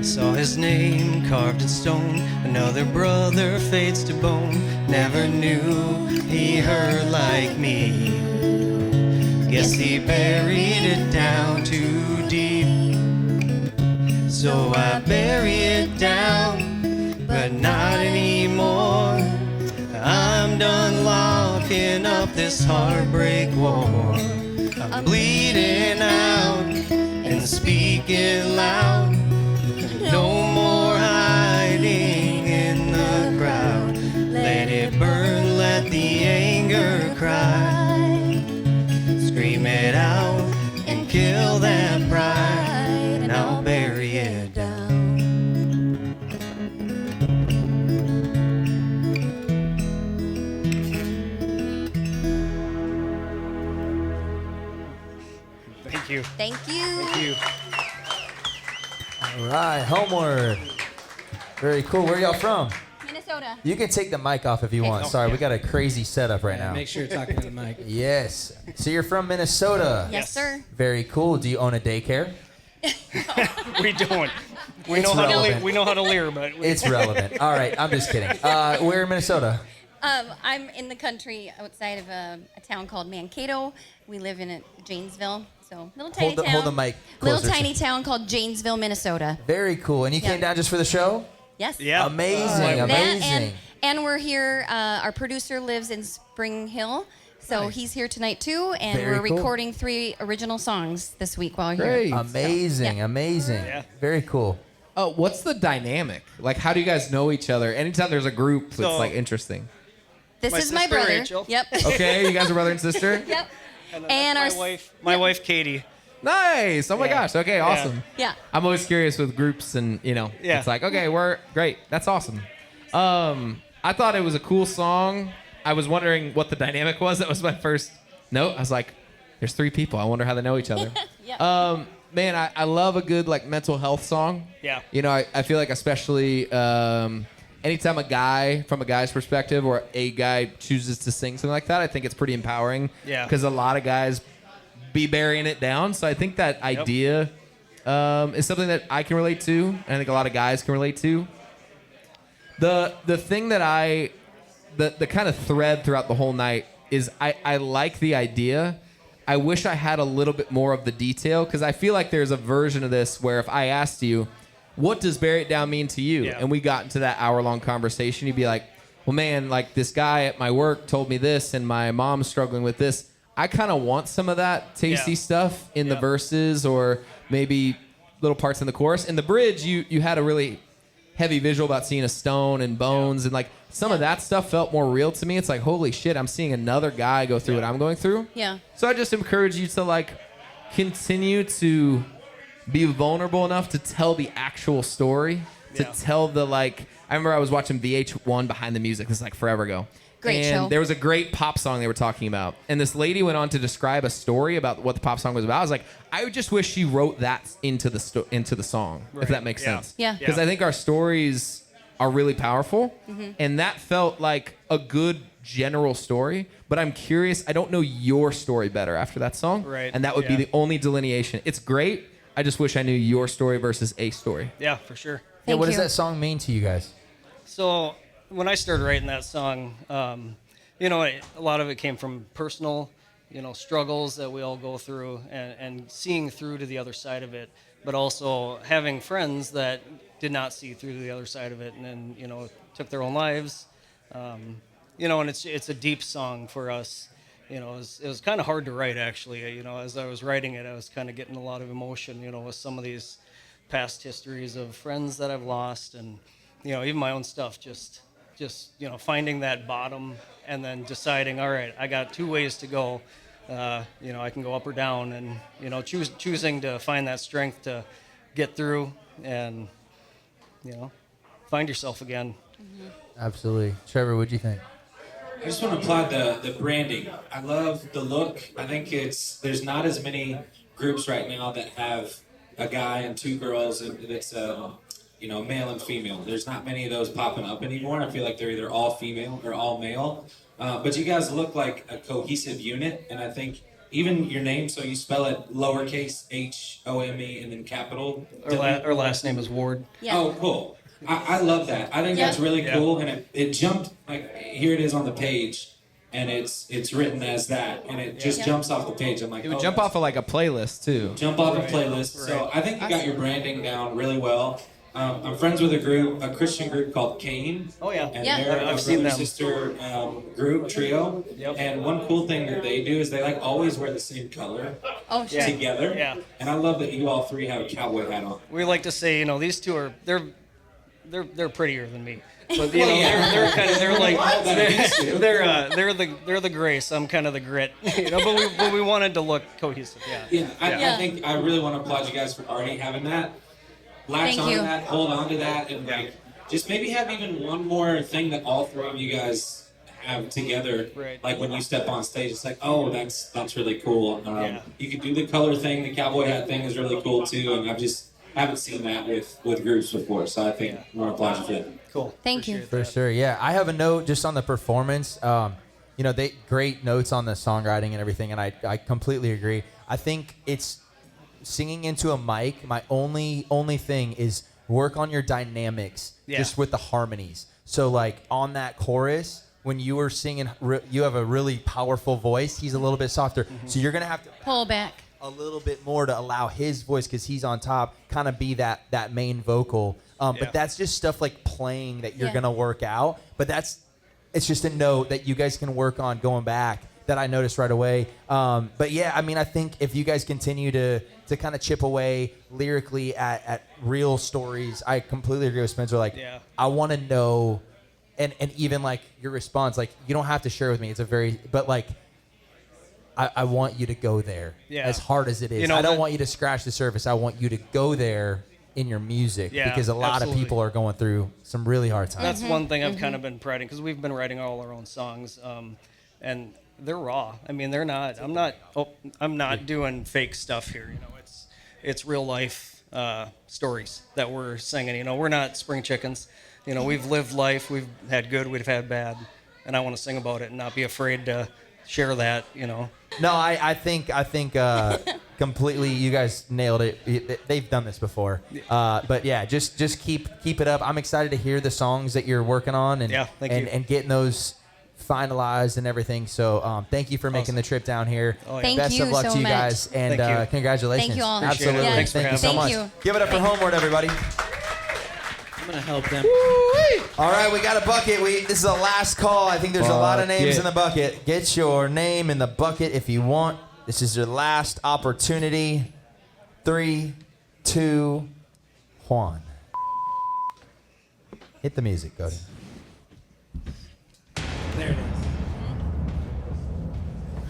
Saw his name carved in stone. Another brother fades to bone. Never knew he hurt like me. Guess he buried it down too deep. So I bury it down, but not anymore. I'm done locking up this heartbreak war. I'm bleeding out and speaking loud. No more hiding in the crowd. Let it burn, let the anger cry. Scream it out and kill that pride, and I'll bury it down. Thank you. Thank you. Thank you. All right, homeWord. Very cool. Where y'all from? Minnesota. You can take the mic off if you want. Sorry, we got a crazy setup right now. Make sure you're talking to the mic. Yes. So you're from Minnesota. Yes, sir. Very cool. Do you own a daycare? We don't. We It's know how to relevant. we know how to leer, but It's relevant. All right, I'm just kidding. Where in Minnesota? I'm in the country outside of a town called Mankato. We live in Janesville, so little tiny town. Hold the mic Little closer. tiny town called Janesville, Minnesota. Very cool. And you came Yeah. down just for the show? Yes. yeah. Amazing, That amazing. and we're here. Our producer lives in Spring Hill, so he's here tonight too. And Very we're cool. recording 3 original songs this week while we're Great. here. Amazing, yeah. amazing. Yeah. Very cool. Oh, what's the dynamic? Like, how do you guys know each other? Anytime there's a group, it's So- like interesting. This My is my sister, brother. Rachel. Yep. Okay, you guys are brother and sister? Yep. And, And our my wife Katie. Nice. Oh my Yeah. gosh. Okay, awesome. Yeah. I'm always curious with groups and, Yeah. it's like, okay, we're great. That's awesome. I thought it was a cool song. I was wondering what the dynamic was. That was my first note. I was like, there's 3 people. I wonder how they know each other. Yeah. Man, I love a good like mental health song. Yeah. I feel like especially anytime a guy, from a guy's perspective, or a guy chooses to sing something like that, I think it's pretty empowering. Yeah. Because a lot of guys be burying it down. So I think that idea is something that I can relate to, and I think a lot of guys can relate to. The thing that the kind of thread throughout the whole night is I like the idea. I wish I had a little bit more of the detail, because I feel like there's a version of this where if I asked you, what does bury it down mean to you? Yeah. And we got into that hour-long conversation, you'd be like, well, man, like this guy at my work told me this, and my mom's struggling with this. I kind of want some of that tasty Yeah. stuff in the Yeah. verses, or maybe little parts in the chorus. In the bridge, you had a really heavy visual about seeing a stone and bones, and like some of that stuff felt more real to me. It's like, holy shit, I'm seeing another guy go through what I'm going through. Yeah. So I just encourage you to like continue to be vulnerable enough to tell the actual story, to Yeah. tell the like. I remember I was watching VH1 Behind the Music. This is like forever ago. Great and show. there was a great pop song they were talking about, and this lady went on to describe a story about what the pop song was about. I was like, I just wish she wrote that into the song, if that makes Yeah. sense. Yeah. Because I think our stories are really powerful, and that felt like a good general story. But I'm curious. I don't know your story better after that song, Right. and that would be Yeah. the only delineation. It's great. I just wish I knew your story versus a story. Yeah, for sure. Yeah, what does you. that song mean to you guys? So when I started writing that song, a lot of it came from personal, struggles that we all go through, and seeing through to the other side of it, but also having friends that did not see through to the other side of it, and then took their own lives. And it's a deep song for us. It was kind of hard to write, actually. As I was writing it, I was kind of getting a lot of emotion, with some of these past histories of friends that I've lost, and even my own stuff, just finding that bottom and then deciding, all right, I got 2 ways to go. I can go up or down, and choosing to find that strength to get through and find yourself again. Absolutely. Trevor, what'd you think? I just want to applaud the branding. I love the look. I think there's not as many groups right now that have a guy and two girls, and it's male and female. There's not many of those popping up anymore. I feel like they're either all female or all male. But you guys look like a cohesive unit, and I think even your name, so you spell it lowercase HOME and then capital. Our last name is Ward. Yeah. Oh, cool. I love that. I think that's really cool, and it jumped, like, here it is on the page, and it's written as that, and it just jumps off the page. I'm like, It would jump off of like a playlist too. Jump off a playlist. Right. So I think you got your branding down really well. I'm friends with a Christian group called Cain. Oh yeah, and Yeah. they're I've a seen them. brother-sister group trio. Yep. And one cool thing that they do is they like always wear the same color Oh, sure. together. Yeah. And I love that you all three have a cowboy hat on. We like to say, these two are they're prettier than me. But they're the grace. I'm kind of the grit. But we wanted to look cohesive. Yeah. I think I really want to applaud you guys for already having that. Latch Thank on you. to that, hold on to that, and just maybe have even one more thing that all three of you guys have together. Right. Like when you step on stage, it's like, oh, that's really cool. You could do the color thing, the cowboy hat thing is really cool too, and I just haven't seen that with groups before, so I think I want to applaud you for that. Cool. Thank you. For sure, yeah. I have a note just on the performance. They great notes on the songwriting and everything, and I completely agree. I think it's singing into a mic. My only thing is work on your dynamics, just with the harmonies. So like on that chorus, when you were singing, you have a really powerful voice. He's a little bit softer, so you're gonna have to Pull back. a little bit more to allow his voice, because he's on top, kind of be that main vocal. But that's just stuff like playing that you're gonna work out. But it's just a note that you guys can work on going back that I noticed right away. But yeah, I mean, I think if you guys continue to kind of chip away lyrically at real stories, I completely agree with Spencer. Like, I want to know, and even like your response, like you don't have to share with me. But like, I want you to go there as hard as it is. I don't want you to scratch the surface. I want you to go there in your music, because a lot of people are going through some really hard times. That's one thing I've kind of been writing, because we've been writing all our own songs, and they're raw. I mean, they're not. I'm not doing fake stuff here. It's real life stories that we're singing. We're not spring chickens. We've lived life. We've had good. We've had bad, and I want to sing about it and not be afraid to share that. No, I think completely. You guys nailed it. They've done this before. But yeah, just keep it up. I'm excited to hear the songs that you're working on and thank you. and getting those finalized and everything. So thank you for making the trip down here. Thank Best you of luck so to you much. guys, and Thank you. congratulations. Thank you all. Absolutely. Appreciate it. Thanks for Thank you so having much. me. Thank you. Give it up for homeWord, everybody. I'm gonna help them. All right, we got a bucket. This is the last call. I think there's a lot of names in the bucket. Get your name in the bucket if you want. This is your last opportunity. 3, 2, 1. Hit the music, Cody. There it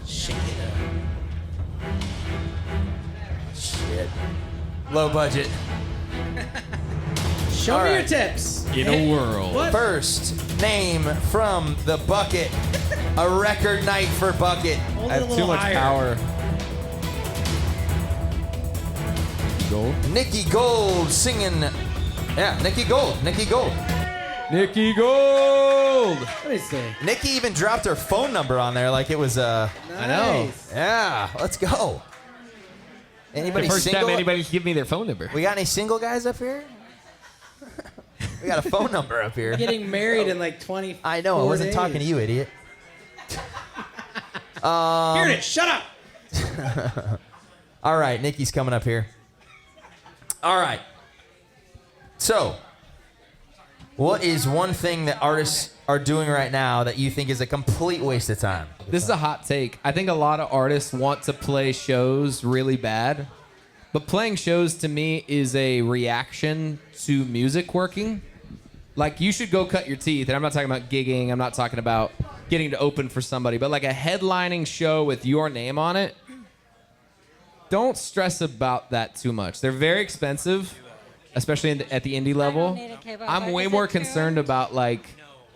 is. Shake it up. Shit. Low budget. Show All me right. your tips. In a world. What? First name from the bucket. A record night for bucket. Hold I it a have too little much higher. power. Gold. Nikki Gold singing. Yeah, Nikki Gold. Nikki Gold. Nikki Gold. Let me see. Nikki even dropped her phone number on there like it was I know. Nice. Yeah, let's go. Anybody The first single? time anybody's give me their phone number. We got any single guys up here? We got a phone number up here. Getting married in like 20. I know, I wasn't talking to you, idiot. Here it is. Shut up. All right, Nikki's coming up here. All right. So, what is one thing that artists are doing right now that you think is a complete waste of time? This is a hot take. I think a lot of artists want to play shows really bad, but playing shows to me is a reaction to music working. Like, you should go cut your teeth, and I'm not talking about gigging. I'm not talking about getting to open for somebody, but like a headlining show with your name on it, don't stress about that too much. They're very expensive, especially at the indie level. I'm way more concerned about like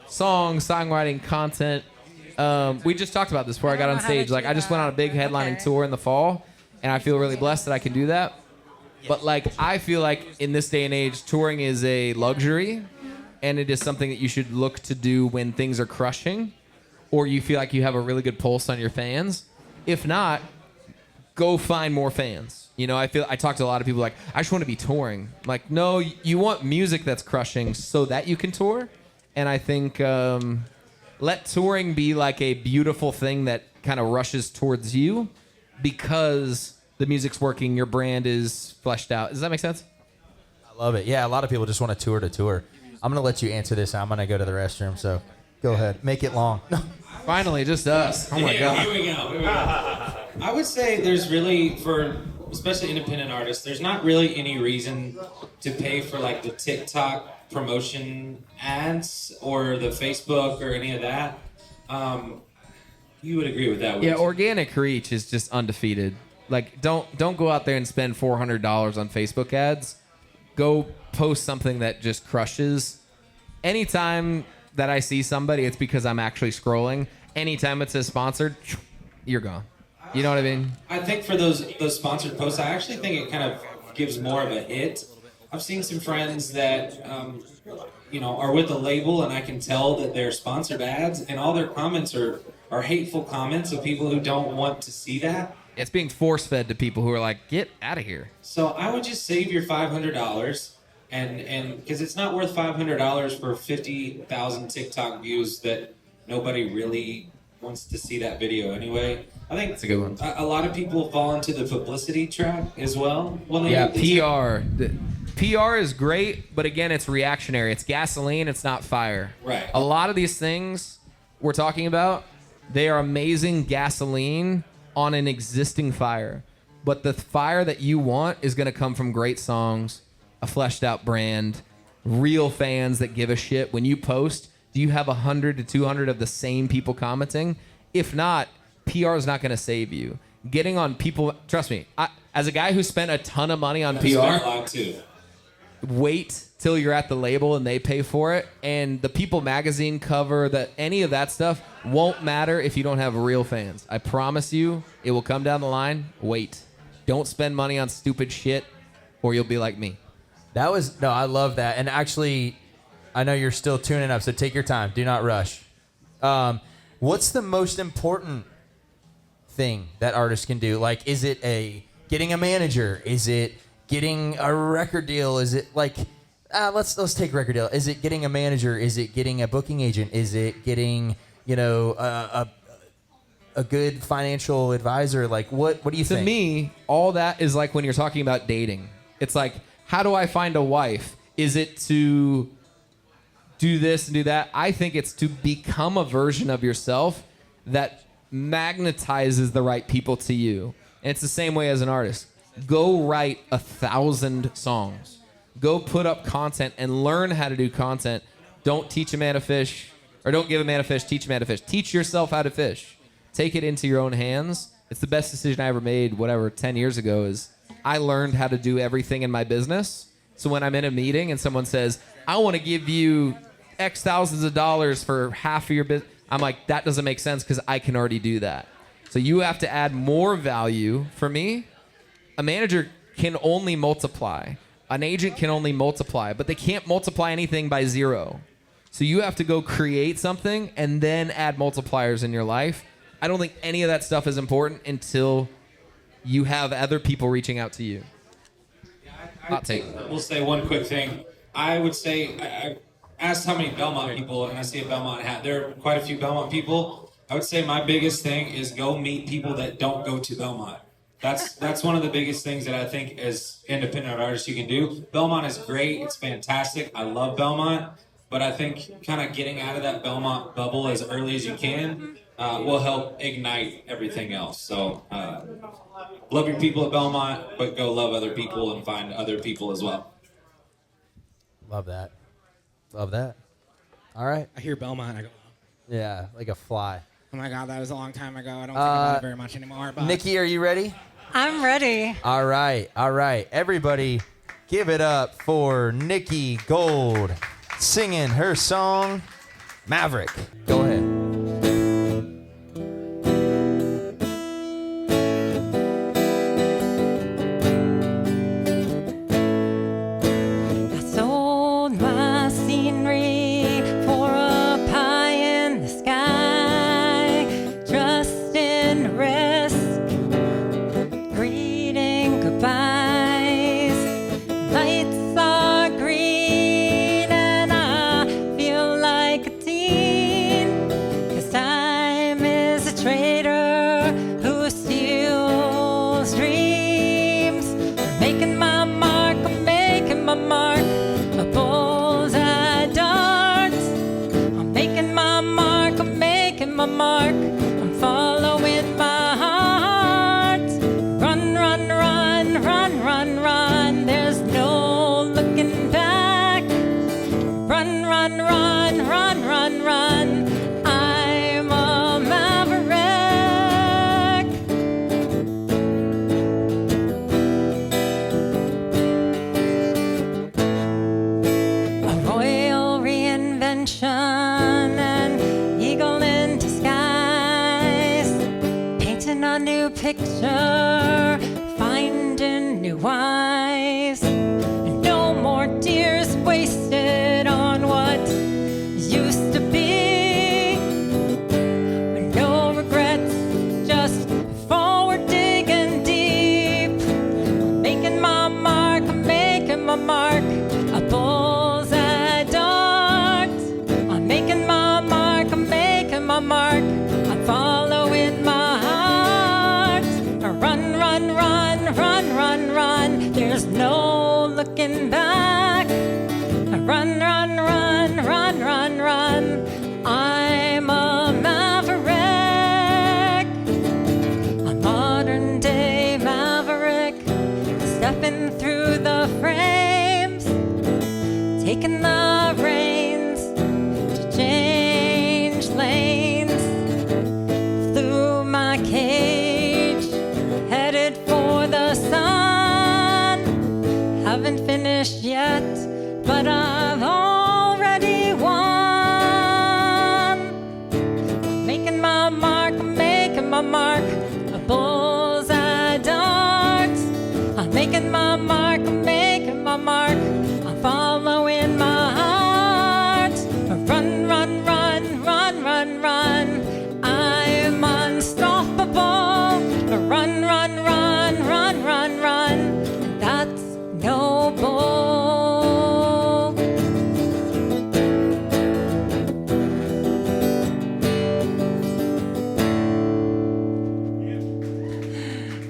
songs, songwriting, content. We just talked about this before I got on stage. Like I just went on a big headlining tour in the fall, and I feel really blessed that I can do that. But like I feel like in this day and age, touring is a luxury, and it is something that you should look to do when things are crushing, or you feel like you have a really good pulse on your fans. If not, go find more fans. You know, I talk to a lot of people like, I just want to be touring. Like, no, you want music that's crushing so that you can tour. And I think let touring be like a beautiful thing that kind of rushes towards you because the music's working, your brand is fleshed out. Does that make sense? I love it. Yeah, a lot of people just want to tour. I'm going to let you answer this. I'm going to go to the restroom, so go ahead. Make it long. Finally, just us. Oh, my God. Here we go. I would say there's really, for especially independent artists, there's not really any reason to pay for like the TikTok promotion ads or the Facebook or any of that. You would agree with that, wouldn't you? Organic reach is just undefeated. Like, don't go out there and spend $400 on Facebook ads. Go post something that just crushes. Anytime that I see somebody, it's because I'm actually scrolling. Anytime it says sponsored, you're gone. You know what I mean? I think for those sponsored posts, I actually think it kind of gives more of a hit. I've seen some friends that, are with a label, and I can tell that they're sponsored ads, and all their comments are hateful comments of people who don't want to see that. It's being force-fed to people who are like, get out of here. So I would just save your $500, and because it's not worth $500 for 50,000 TikTok views that nobody really wants to see that video anyway. I think that's a good one. A lot of people fall into the publicity trap as well. PR. PR is great, but again, it's reactionary. It's gasoline, it's not fire. Right. A lot of these things we're talking about, they are amazing gasoline on an existing fire. But the fire that you want is going to come from great songs, a fleshed out brand, real fans that give a shit. When you post, do you have 100 to 200 of the same people commenting? If not, PR is not going to save you. Getting on people, trust me, as a guy who spent a ton of money on PR, wait till you're at the label and they pay for it. And the People magazine cover, any of that stuff won't matter if you don't have real fans. I promise you, it will come down the line. Wait. Don't spend money on stupid shit or you'll be like me. I love that. And actually, I know you're still tuning up, so take your time. Do not rush. What's the most important thing that artists can do? Like, is it getting a manager? Is it getting a record deal? Is it like, let's take record deal. Is it getting a manager? Is it getting a booking agent? Is it getting, a good financial advisor? Like, what do you think? To me, all that is like when you're talking about dating. It's like, how do I find a wife? Is it to do this and do that? I think it's to become a version of yourself that magnetizes the right people to you. And it's the same way as an artist. Go write 1,000 songs. Go put up content and learn how to do content. Don't teach a man to fish, or don't give a man a fish, teach a man to fish. Teach yourself how to fish. Take it into your own hands. It's the best decision I ever made, 10 years ago, is I learned how to do everything in my business. So when I'm in a meeting and someone says, I want to give you X thousands of dollars for half of your business, I'm like, that doesn't make sense because I can already do that. So you have to add more value. For me, a manager can only multiply. An agent can only multiply, but they can't multiply anything by zero. So you have to go create something and then add multipliers in your life. I don't think any of that stuff is important until you have other people reaching out to you. We'll say one quick thing. I would say, I asked how many Belmont people, and I see a Belmont hat. There are quite a few Belmont people. I would say my biggest thing is go meet people that don't go to Belmont. That's one of the biggest things that I think as independent artists you can do. Belmont is great. It's fantastic. I love Belmont. But I think kind of getting out of that Belmont bubble as early as you can will help ignite everything else. So love your people at Belmont, but go love other people and find other people as well. Love that. All right. I hear Belmont, I go, Yeah, like a fly. Oh my God, that was a long time ago. I don't think about it very much anymore. But Nikki, are you ready? I'm ready. All right. Everybody, give it up for Nikki Gold singing her song, Maverick. Go ahead. Picture, finding new eyes. No more tears wasted on what used to be. No regrets, just forward digging deep. Making my mark, making my mark. A bullseye dart. I'm making my mark, I'm making my mark. I'm following my heart. Run, run, run, run, run, run. There's no looking back. Run, run, run, run, run, run. I'm a maverick. A modern day maverick. Stepping through the frames. Taking the reins to change lanes. Through my cage. Headed for the sun. Haven't finished yet, but I've already won. Making my mark, making my mark. A bullseye dart. I'm making my mark, making my mark. I'm following my heart. Run, run, run, run, run, run. I'm unstoppable. Run, run, run, run, run, run. That's noble.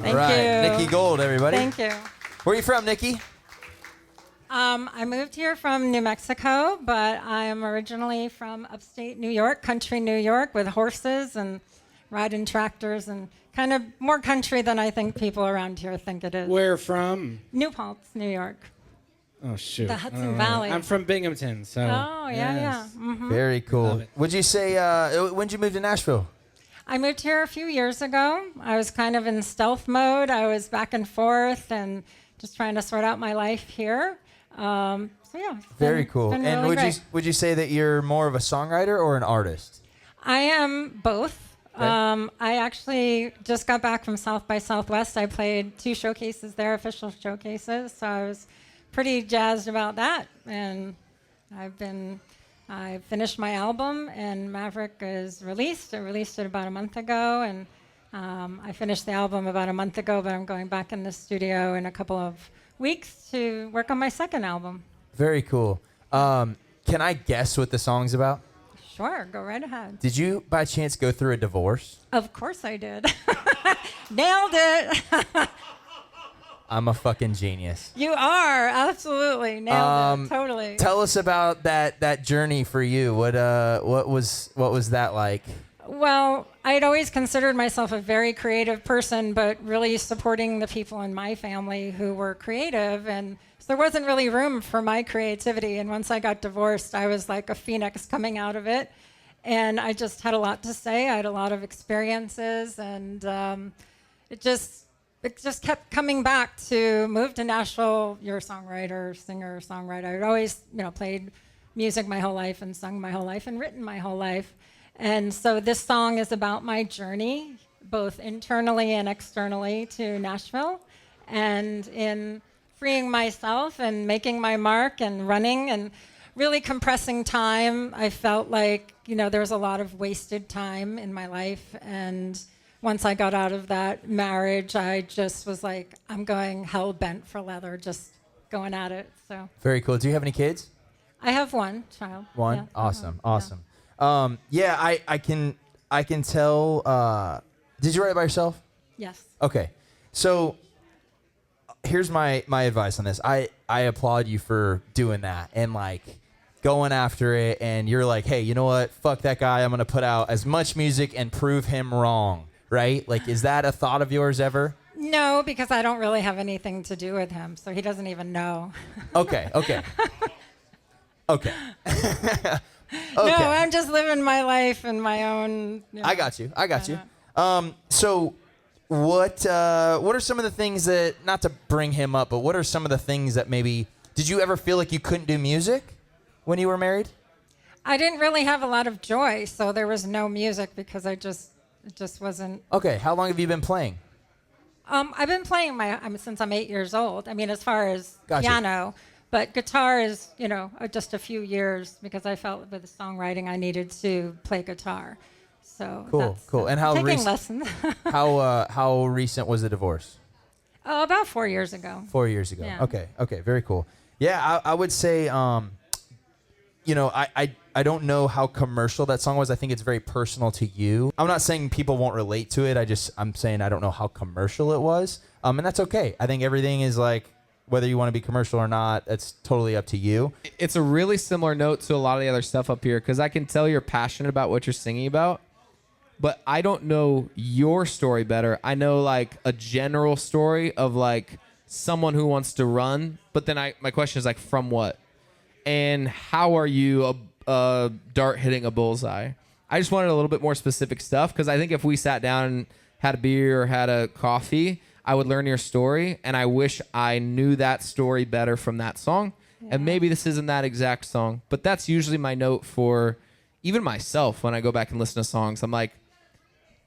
Thank All right, you. Nikki Gold, everybody. Thank you. Where are you from, Nikki? I moved here from New Mexico, but I am originally from upstate New York, country New York, with horses and riding tractors and kind of more country than I think people around here think it is. Where from? New Paltz, New York. Oh, shoot. The Hudson Valley. I'm from Binghamton, so. Oh, yeah, yes. yeah. Mm-hmm. Very cool. Would you say, when did you move to Nashville? I moved here a few years ago. I was kind of in stealth mode. I was back and forth and just trying to sort out my life here. So yeah. Very cool. Been And really would you say that you're more of a songwriter or an artist? I am both. Okay. I actually just got back from South by Southwest. I played 2 showcases there, official showcases. So I was pretty jazzed about that. And I finished my album, and Maverick is released. I released it about a month ago, and I finished the album about a month ago, but I'm going back in the studio in a couple of weeks to work on my second album. Very cool. Can I guess what the song's about? Sure, go right ahead. Did you, by chance, go through a divorce? Of course I did. Nailed it. I'm a fucking genius. You are, absolutely. Nailed it, totally. Tell us about that journey for you. What was that like? Well, I'd always considered myself a very creative person, but really supporting the people in my family who were creative, and so there wasn't really room for my creativity. And once I got divorced, I was like a phoenix coming out of it. And I just had a lot to say. I had a lot of experiences, and it just kept coming back to move to Nashville. You're a songwriter, singer, songwriter. I'd always, played music my whole life and sung my whole life and written my whole life. And so this song is about my journey, both internally and externally, to Nashville, and in freeing myself and making my mark and running and really compressing time. I felt like, there was a lot of wasted time in my life. And once I got out of that marriage, I just was like, I'm going hell bent for leather, just going at it. So Very cool. Do you have any kids? I have one child. One? Yeah. Awesome. Awesome. Yeah, I can tell. Did you write it by yourself? Yes. Okay. So here's my advice on this. I applaud you for doing that and like going after it, and you're like, hey, you know what? Fuck that guy. I'm gonna put out as much music and prove him wrong. Right? Like, is that a thought of yours ever? No, because I don't really have anything to do with him, so he doesn't even know. Okay. Okay. Okay. No, I'm just living my life in my own. I got you. So what are some of the things that, not to bring him up, but what are some of the things that maybe, did you ever feel like you couldn't do music when you were married? I didn't really have a lot of joy, so there was no music because it just wasn't. Okay, how long have you been playing? I've been playing since I'm 8 years old. I mean, as far as Gotcha. piano, but guitar is, just a few years because I felt with the songwriting I needed to play guitar. So Cool. And how taking lessons. how recent was the divorce? About 4 years ago. 4 years ago. Yeah. Okay, very cool. Yeah, I would say, I don't know how commercial that song was. I think it's very personal to you. I'm not saying people won't relate to it. I'm saying I don't know how commercial it was. And that's okay. I think everything is like, whether you want to be commercial or not, it's totally up to you. It's a really similar note to a lot of the other stuff up here because I can tell you're passionate about what you're singing about, but I don't know your story better. I know like a general story of like someone who wants to run, but then my question is like, from what? And how are you a dart hitting a bullseye? I just wanted a little bit more specific stuff because I think if we sat down and had a beer or had a coffee, I would learn your story, and I wish I knew that story better from that song. Yeah. And maybe this isn't that exact song, but that's usually my note for even myself when I go back and listen to songs. I'm like,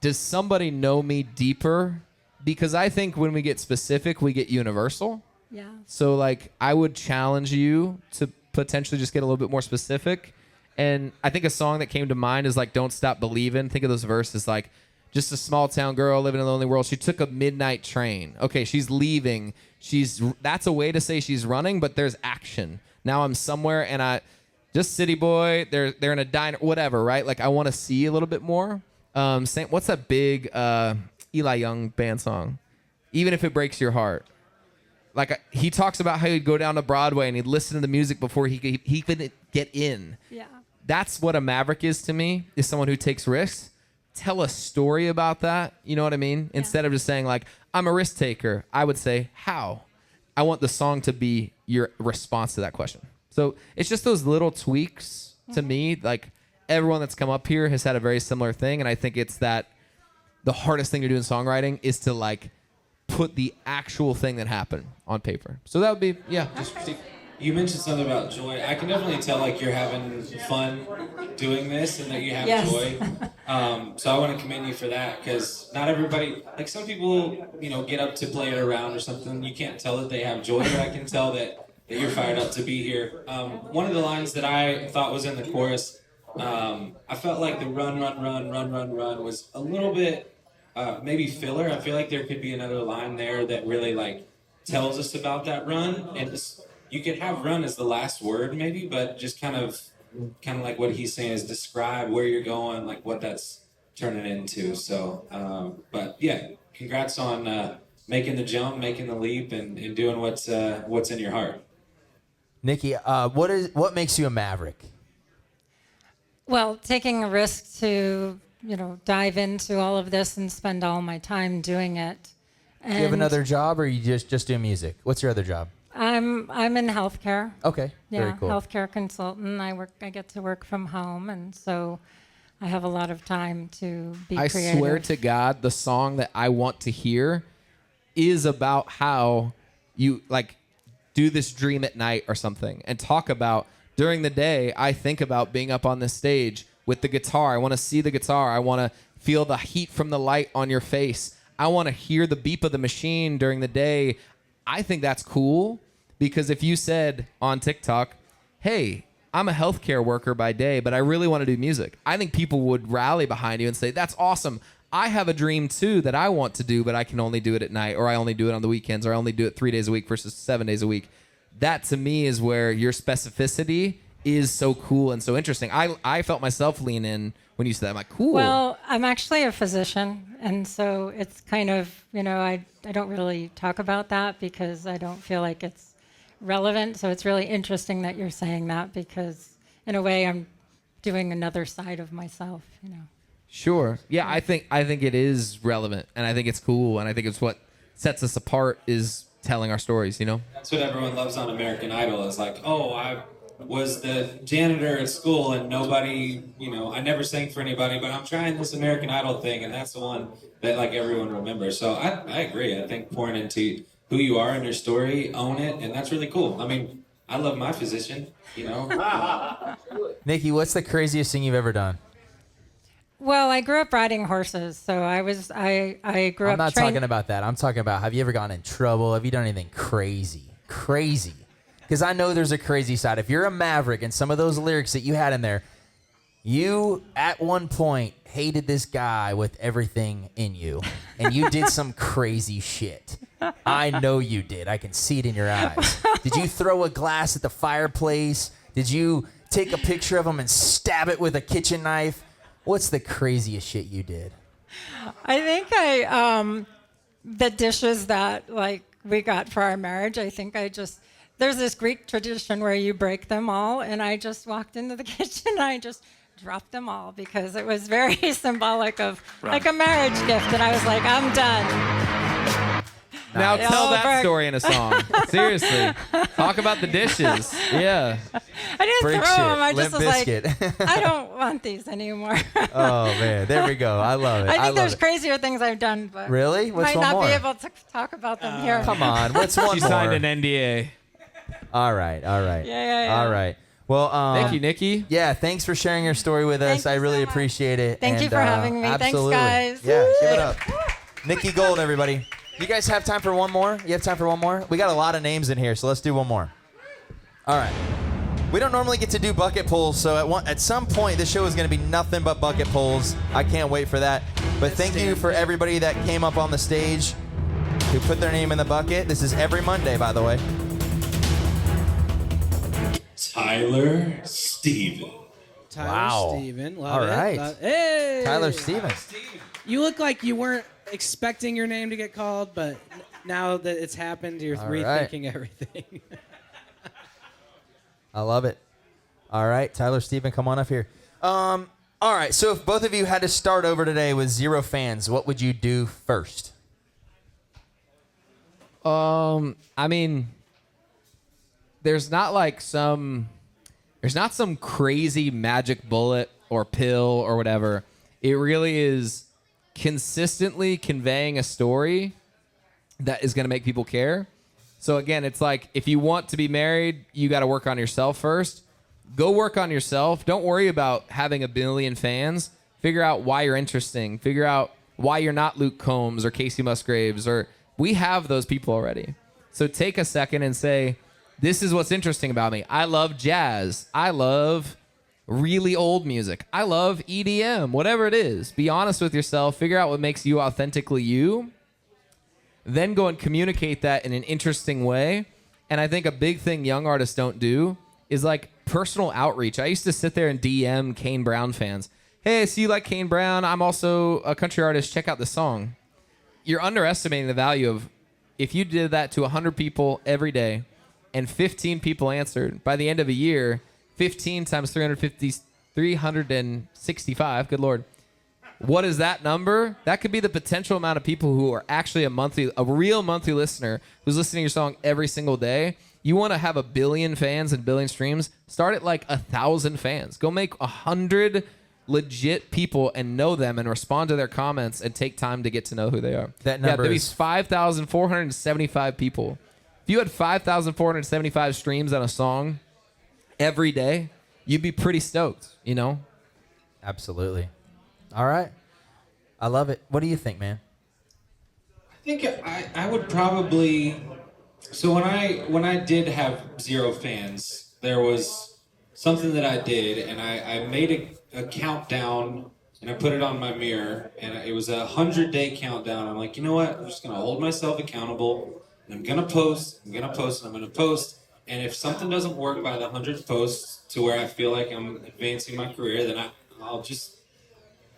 does somebody know me deeper? Because I think when we get specific, we get universal. Yeah. So like, I would challenge you to potentially just get a little bit more specific. And I think a song that came to mind is like, Don't Stop Believin'. Think of those verses like, just a small town girl living in a lonely world. She took a midnight train. Okay, she's leaving. That's a way to say she's running, but there's action. Now I'm somewhere and just city boy, they're in a diner, whatever, right? Like I want to see a little bit more. What's that big Eli Young band song? Even If It Breaks Your Heart. Like he talks about how he'd go down to Broadway and he'd listen to the music before he could get in. Yeah. That's what a maverick is to me, is someone who takes risks. Tell a story about that. You know what I mean? Yeah. Instead of just saying like, I'm a risk taker, I would say, how? I want the song to be your response to that question. So it's just those little tweaks to me. Like everyone that's come up here has had a very similar thing. And I think it's that the hardest thing to do in songwriting is to like put the actual thing that happened on paper. So that would be, just You mentioned something about joy. I can definitely tell like you're having fun doing this and that you have joy. So I want to commend you for that because not everybody, like some people, get up to play it around or something. You can't tell that they have joy, but I can tell that you're fired up to be here. One of the lines that I thought was in the chorus, I felt like the run was a little bit maybe filler. I feel like there could be another line there that really like tells us about that run. And you could have run as the last word maybe, but just kind of like what he's saying is describe where you're going, like what that's turning into. So, but yeah, congrats on making the jump, making the leap, and doing what's in your heart. Nikki, what makes you a maverick? Well, taking a risk to, dive into all of this and spend all my time doing it. Do you have another job, or you just do music? What's your other job? I'm in healthcare. Okay, very cool. Healthcare consultant. I get to work from home, and so I have a lot of time to be I creative. swear to God, the song that I want to hear is about how you like do this dream at night or something and talk about during the day. I think about being up on this stage with the guitar. I want to see the guitar. I want to feel the heat from the light on your face. I want to hear the beep of the machine during the day. I think that's cool because if you said on TikTok, hey, I'm a healthcare worker by day, but I really want to do music, I think people would rally behind you and say, that's awesome. I have a dream too that I want to do, but I can only do it at night, or I only do it on the weekends, or I only do it 3 days a week versus 7 days a week. That to me is where your specificity is so cool and so interesting. I felt myself lean in when you said that. I'm like, cool. Well, I'm actually a physician, and so it's kind of, I don't really talk about that because I don't feel like it's relevant. So it's really interesting that you're saying that because in a way I'm doing another side of myself, Sure. Yeah, I think it is relevant, and I think it's cool, and I think it's what sets us apart is telling our stories, That's what everyone loves on American Idol is like, oh, I was the janitor at school and nobody, I never sang for anybody, but I'm trying this American Idol thing, and that's the one that like everyone remembers. So I agree. I think pouring into who you are and your story, own it, and that's really cool. I mean, I love my physician, Nikki, what's the craziest thing you've ever done? Well, I grew up riding horses, so I grew up. I'm not talking about that. I'm talking about, have you ever gotten in trouble? Have you done anything crazy? Because I know there's a crazy side. If you're a maverick and some of those lyrics that you had in there, you at one point hated this guy with everything in you, and you did some crazy shit. I know you did. I can see it in your eyes. Did you throw a glass at the fireplace? Did you take a picture of him and stab it with a kitchen knife? What's the craziest shit you did? I think the dishes that we got for our marriage, I think there's this Greek tradition where you break them all, and I just walked into the kitchen and I just dropped them all because it was very symbolic of like a marriage gift, and I was like, I'm done. Now tell that story in a song. Seriously. Talk about the dishes. Yeah. I didn't Break throw shit. them. I Limp just was Bizkit. like, I don't want these anymore. Oh, man. There we go. I love it. I think there's it. crazier things I've done, but Really? What's might one not more? be able to talk about them here. Come on. What's one She more? signed an NDA. All right. Yeah. All right. Well, Thank you, Nikki. Yeah, thanks for sharing your story with us. Thank you I really so much. appreciate it. Thank you for having me. Thanks, Absolutely. guys. Yeah, Woo! give it up. Nikki Gold, everybody. You guys have time for one more? You have time for one more? We got a lot of names in here, so let's do one more. All right. We don't normally get to do bucket pulls, so at some point, this show is going to be nothing but bucket pulls. I can't wait for that. But thank you for everybody that came up on the stage who put their name in the bucket. This is every Monday, by the way. Tyler Steven. Tyler Steven. Love All it. right. Hey! Tyler Steven. You look like you weren't expecting your name to get called, but now that it's happened, you're All rethinking everything. I love it. All right, Tyler Steven, come on up here. All right, so if both of you had to start over today with 0 fans, what would you do first? I mean, there's not some crazy magic bullet or pill or whatever. It really is consistently conveying a story that is going to make people care. So again, it's like if you want to be married, you got to work on yourself first. Go work on yourself. Don't worry about having 1 billion fans. Figure out why you're interesting. Figure out why you're not Luke Combs or Casey Musgraves, or we have those people already. So take a second and say, this is what's interesting about me. I love jazz. I love really old music. I love EDM, whatever it is. Be honest with yourself. Figure out what makes you authentically you. Then go and communicate that in an interesting way. And I think a big thing young artists don't do is like personal outreach. I used to sit there and DM Kane Brown fans. Hey, I see you like Kane Brown. I'm also a country artist. Check out the song. You're underestimating the value of if you did that to 100 people every day and 15 people answered, by the end of a year, 15 times 365, good Lord. What is that number? That could be the potential amount of people who are actually a real monthly listener who's listening to your song every single day. You want to have 1 billion fans and 1 billion streams? Start at like 1,000 fans. Go make 100 legit people and know them and respond to their comments and take time to get to know who they are. That number there'd be is 5,475 people. If you had 5,475 streams on a song every day, you'd be pretty stoked, you know? Absolutely. All right. I love it. What do you think, man? I think I would probably. So when I did have 0 fans, there was something that I did, and I made a countdown, and I put it on my mirror, and it was a 100-day countdown. I'm like, you know what? I'm just gonna hold myself accountable, and I'm gonna post, and I'm gonna post. And if something doesn't work by the 100th post to where I feel like I'm advancing my career, then I'll just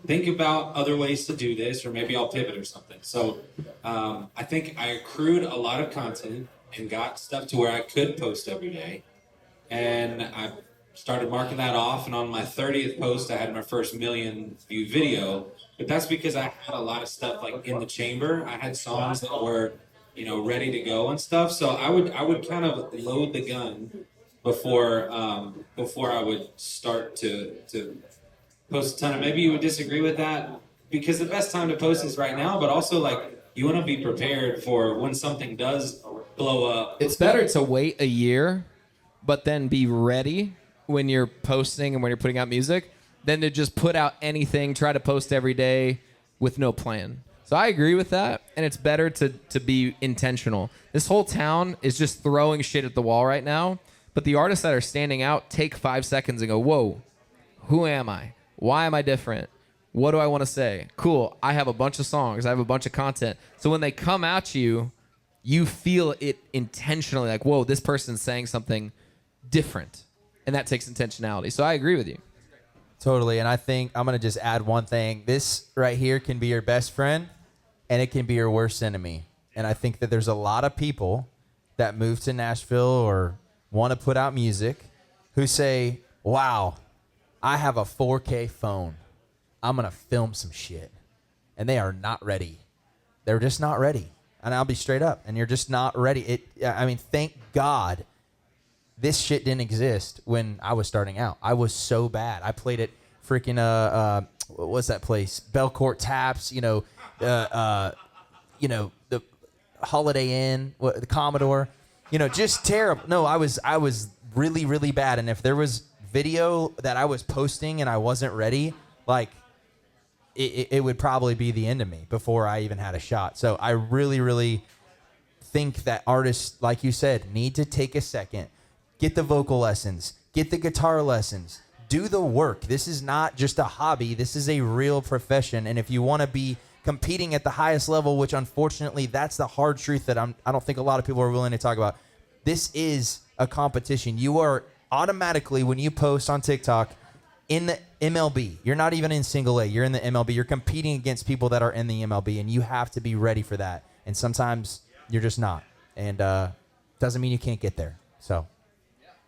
think about other ways to do this, or maybe I'll pivot or something. So I think I accrued a lot of content and got stuff to where I could post every day. And I started marking that off, and on my 30th post, I had my first 1 million view video. But that's because I had a lot of stuff like in the chamber. I had songs that were, ready to go and stuff. So I would kind of load the gun before I would start to post a ton. And maybe you would disagree with that, because the best time to post is right now, but also like you want to be prepared for when something does blow up. It's better to wait a year, but then be ready when you're posting and when you're putting out music, than to just put out anything, try to post every day with no plan. So I agree with that, and it's better to be intentional. This whole town is just throwing shit at the wall right now, but the artists that are standing out take 5 seconds and go, whoa, who am I? Why am I different? What do I want to say? Cool, I have a bunch of songs. I have a bunch of content. So when they come at you, you feel it intentionally, like, whoa, this person's saying something different. And that takes intentionality. So I agree with you. Totally. And I think I'm going to just add one thing. This right here can be your best friend, and it can be your worst enemy. And I think that there's a lot of people that move to Nashville or want to put out music who say, wow, I have a 4K phone. I'm going to film some shit. And they are not ready. They're just not ready. And I'll be straight up. And you're just not ready. Thank God this shit didn't exist when I was starting out. I was so bad. I played at freaking, what's that place? Belcourt Taps, the Holiday Inn, the Commodore. Just terrible. No, I was really, really bad. And if there was video that I was posting and I wasn't ready, like it would probably be the end of me before I even had a shot. So I really, really think that artists, like you said, need to take a second, get the vocal lessons, get the guitar lessons, do the work. This is not just a hobby. This is a real profession. And if you want to be competing at the highest level, which unfortunately that's the hard truth that I don't think a lot of people are willing to talk about. This is a competition. You are automatically, when you post on TikTok, in the MLB. You're not even in single A. You're in the MLB. You're competing against people that are in the MLB, and you have to be ready for that. And sometimes you're just not. And doesn't mean you can't get there. So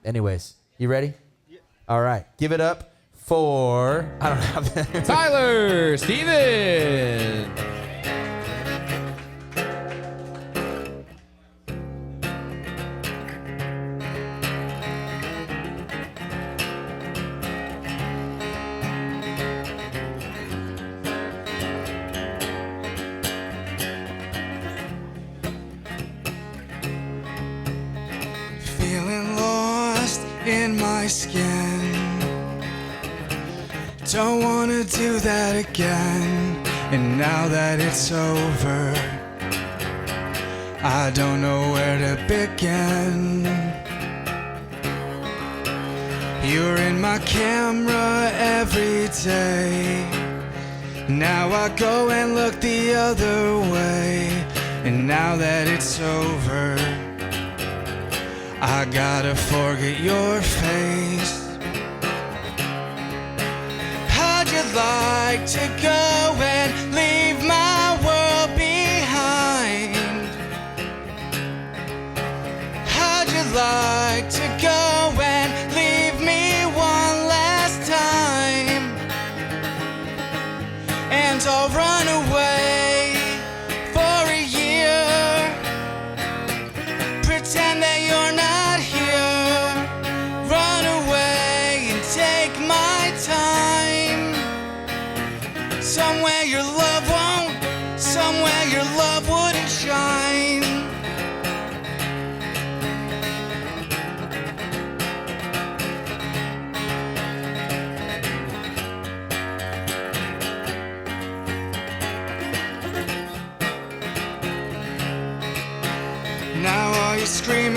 anyways, you ready? Yeah. All right. Give it up for, I don't have that. Tyler Steven. Feeling lost in my skin. Don't wanna do that again. And now that it's over, I don't know where to begin. You're in my camera every day. Now I go and look the other way. And now that it's over, I gotta forget your face. How'd you like to go and leave my world behind? How'd you like to go and leave me one last time? And I'll run away for a year, pretend that you're not here. Run away and take my time.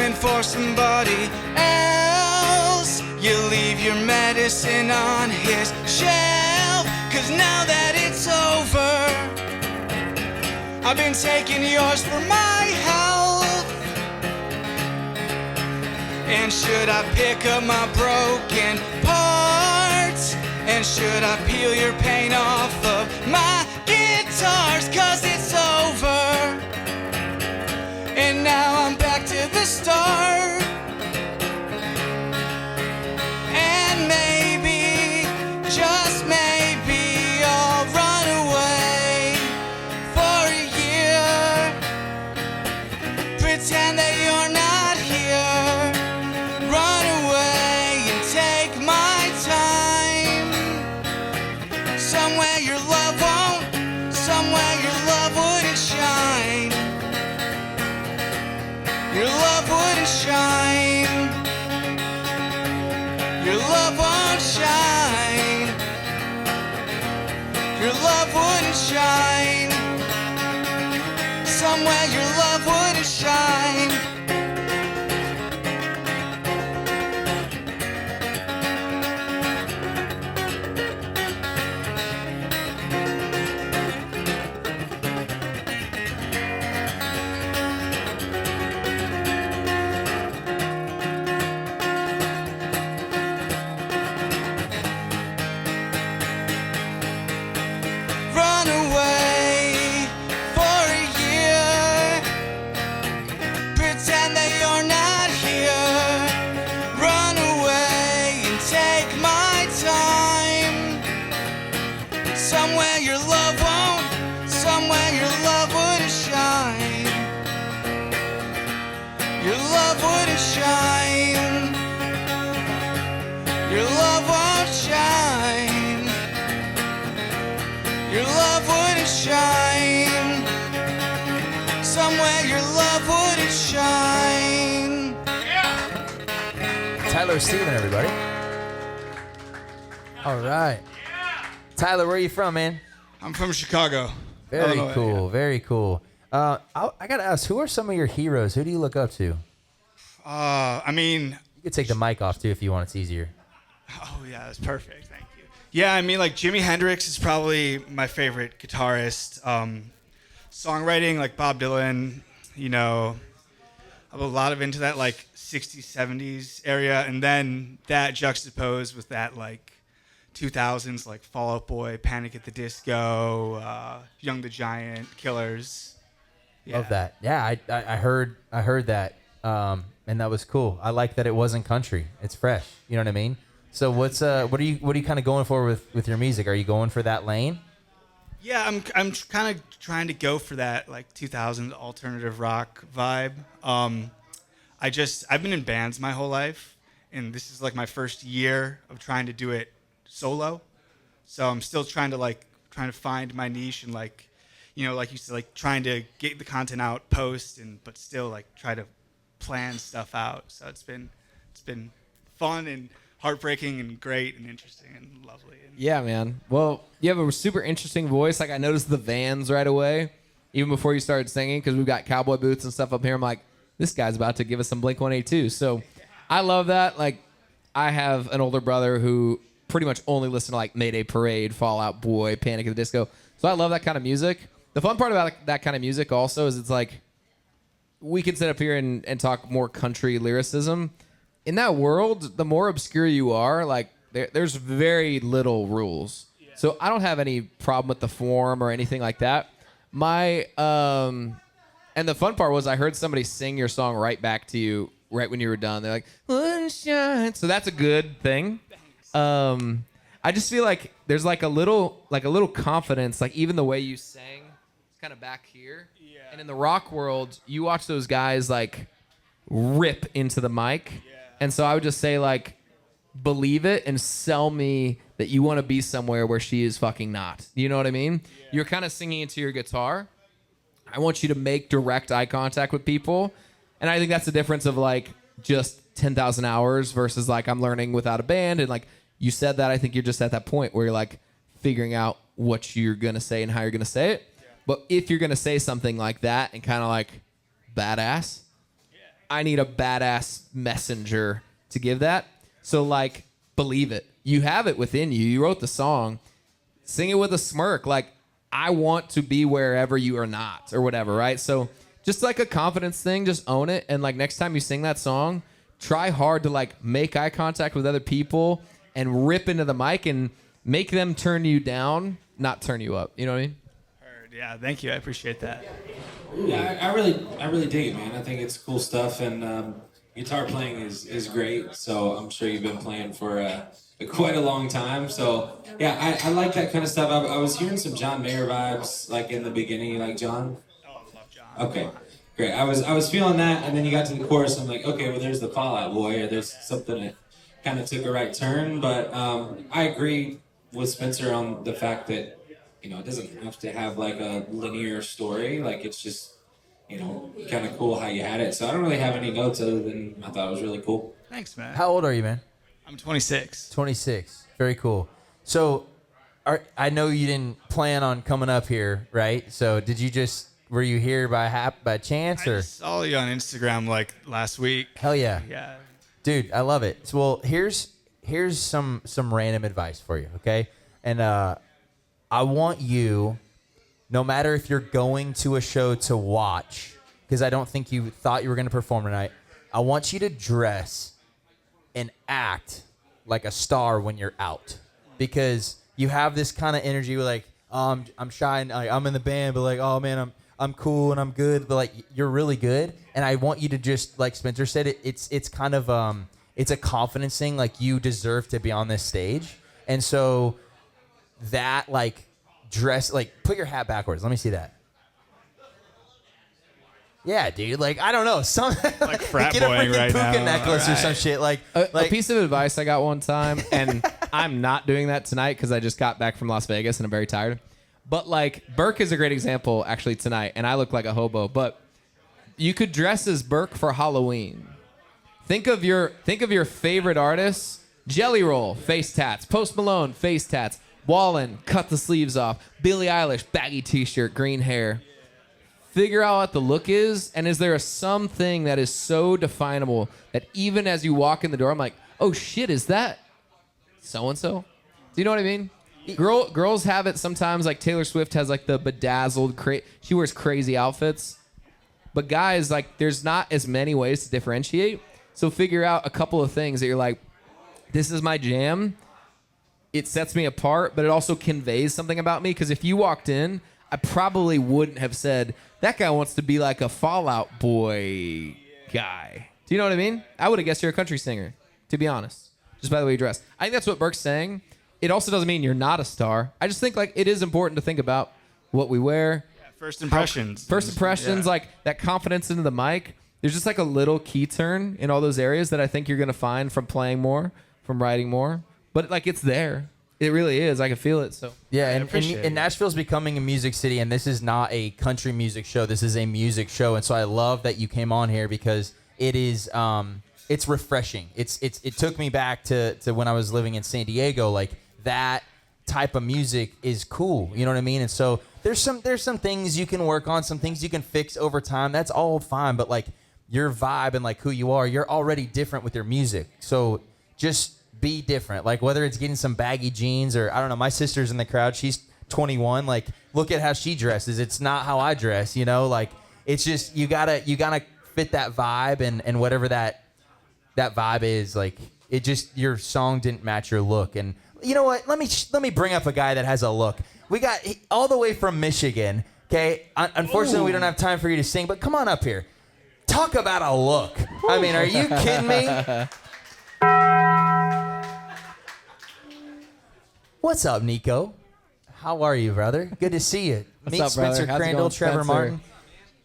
feeling for somebody else. You leave your medicine on his shelf, 'cause now that it's over, I've been taking yours for my health. And should I pick up my broken parts? And should I peel your paint off of my guitars? 'Cause it's over, and now I'm back to the start. And maybe, just maybe, I'll run away for a year. Pretend that you're not here. Run away and take my time. Somewhere your love won't, somewhere your love wouldn't shine. Your love wouldn't shine. Your love won't shine. Your love wouldn't shine. Somewhere your love wouldn't shine. Run away for a year. Pretend that you're not here. Run away and take my time. Somewhere your love won't, somewhere your love wouldn't shine. Your love wouldn't shine. Your love won't shine. Your love wouldn't shine. Somewhere your love wouldn't shine. Tyler Steven, everybody. All right. Tyler, where are you from, man? I'm from Chicago. Very Illinois, cool. Very cool. I got to ask, who are some of your heroes? Who do you look up to? I mean, You could take the mic off, too, if you want. It's easier. oh yeah, that's perfect. Thank you. Yeah, I mean, like Jimi Hendrix is probably my favorite guitarist. Songwriting, like Bob Dylan, you know, I'm a lot of into that like 60s, 70s area, and then that juxtaposed with that like 2000s, like Fall Out Boy, Panic at the Disco, Young the Giant, Killers. Yeah. Love that. Yeah, I heard that, and that was cool. I like that it wasn't country. It's fresh. You know what I mean? So what are you kind of going for with your music? Are you going for that lane? Yeah, I'm kind of trying to go for that like 2000s alternative rock vibe. I've been in bands my whole life, and this is like my first year of trying to do it solo. So I'm still trying to find my niche and like, you know, like you said, like trying to get the content out, post, but still like try to plan stuff out. So it's been fun and heartbreaking and great and interesting and lovely. Yeah, man. Well, you have a super interesting voice. Like I noticed the Vans right away, even before you started singing, because we've got cowboy boots and stuff up here. I'm like, this guy's about to give us some Blink-182. So I love that. Like I have an older brother who pretty much only listen to like Mayday Parade, Fall Out Boy, Panic at the Disco. So I love that kind of music. The fun part about that kind of music also is it's like we can sit up here and talk more country lyricism. In that world, the more obscure you are, like there's very little rules. Yeah. So I don't have any problem with the form or anything like that. And the fun part was I heard somebody sing your song right back to you right when you were done. They're like, "Sunshine." So that's a good thing. I just feel like there's like a little confidence, like even the way you sang, it's kind of back here. Yeah. And in the rock world, you watch those guys like rip into the mic. Yeah. And so I would just say like, believe it and sell me that you want to be somewhere where she is fucking not. You know what I mean? Yeah. You're kind of singing into your guitar. I want you to make direct eye contact with people. And I think that's the difference of like just 10,000 hours versus like I'm learning without a band. And like you said that, I think you're just at that point where you're like figuring out what you're going to say and how you're going to say it. Yeah. But if you're going to say something like that and kind of like badass, I need a badass messenger to give that. So like, believe it. You have it within you. You wrote the song. Sing it with a smirk. Like, I want to be wherever you are not, or whatever, right? So just like a confidence thing, just own it. And like next time you sing that song, try hard to like make eye contact with other people and rip into the mic and make them turn you down, not turn you up. You know what I mean? Yeah, thank you. I appreciate that. Yeah, I really dig it, man. I think it's cool stuff, and guitar playing is great. So I'm sure you've been playing for quite a long time. So yeah, I like that kind of stuff. I was hearing some John Mayer vibes, like in the beginning. You like John? Oh, I love John. Okay, great. I was feeling that, and then you got to the chorus. I'm like, okay, well, there's the Fall Out Boy, or there's something that kind of took a right turn. But I agree with Spencer on the fact that, you know, it doesn't have to have like a linear story. Like, it's just, you know, kind of cool how you had it. So I don't really have any notes other than I thought it was really cool. Thanks, man. How old are you, man? I'm 26. 26. Very cool. So I know you didn't plan on coming up here, right? So were you here by chance, or? I just saw you on Instagram like last week. Hell yeah. Yeah. Dude, I love it. So, well, here's some random advice for you, okay? And I want you, no matter if you're going to a show to watch, because I don't think you thought you were going to perform tonight, I want you to dress and act like a star when you're out, because you have this kind of energy where like, I'm shy and I'm in the band, but like, oh man, I'm cool and I'm good, but like, you're really good. And I want you to just, like Spencer said, it's kind of it's a confidence thing. Like, you deserve to be on this stage, and so that, like, dress, like, put your hat backwards. Let me see that. Yeah, dude. Like, I don't know. Some like frat get a boying freaking right puka now. necklace or some shit. Like a piece of advice I got one time, and I'm not doing that tonight because I just got back from Las Vegas and I'm very tired. But like, Burke is a great example actually tonight, and I look like a hobo. But you could dress as Burke for Halloween. Think of your favorite artists: Jelly Roll, face tats; Post Malone, face tats; Wallen, cut the sleeves off; Billie Eilish, baggy t-shirt, green hair. Figure out what the look is, and is there something that is so definable that even as you walk in the door, I'm like, oh shit, is that so-and-so? Do you know what I mean? Girls have it sometimes, like Taylor Swift has like the bedazzled, she wears crazy outfits. But guys, like, there's not as many ways to differentiate. So figure out a couple of things that you're like, this is my jam. It sets me apart, but it also conveys something about me. Because if you walked in, I probably wouldn't have said, that guy wants to be like a Fall Out Boy guy. Do you know what I mean? I would have guessed you're a country singer, to be honest, just by the way you dress. I think that's what Burke's saying. It also doesn't mean you're not a star. I just think like it is important to think about what we wear. Yeah, first impressions. Yeah. Like that confidence into the mic. There's just like a little key turn in all those areas that I think you're going to find from playing more, from writing more. But like, it's there. It really is. I can feel it. So yeah, and Nashville's becoming a music city, and this is not a country music show. This is a music show, and so I love that you came on here because it is it's refreshing. It took me back to when I was living in San Diego. Like, that type of music is cool. You know what I mean? And so there's some things you can work on, some things you can fix over time. That's all fine, but like your vibe and like who you are, you're already different with your music. So just be different. Like, whether it's getting some baggy jeans or, I don't know, my sister's in the crowd. She's 21. Like, look at how she dresses. It's not how I dress, you know? Like, it's just, you gotta fit that vibe, and whatever that vibe is, like, it just, your song didn't match your look. And you know what? Let me bring up a guy that has a look. We got all the way from Michigan. Okay. Unfortunately, we don't have time for you to sing, but come on up here. Talk about a look. I mean, are you kidding me? What's up, Nico? How are you, brother? Good to see you. Meet up, Spencer Crandall, Trevor Martin.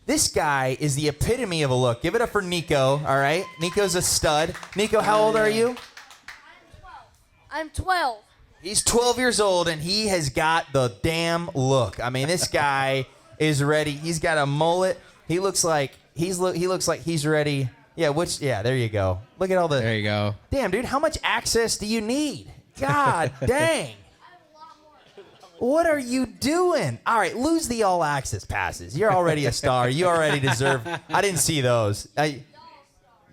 This guy is the epitome of a look. Give it up for Nico, all right? Nico's a stud. Nico, how old are you? I'm 12. He's 12 years old, and he has got the damn look. I mean, this guy is ready. He's got a mullet. He looks like he's ready. Yeah, there you go. Look at all the... There you go. Damn, dude, how much access do you need? God dang. What are you doing? All right, lose the all access passes. You're already a star. You already deserve... I didn't see those.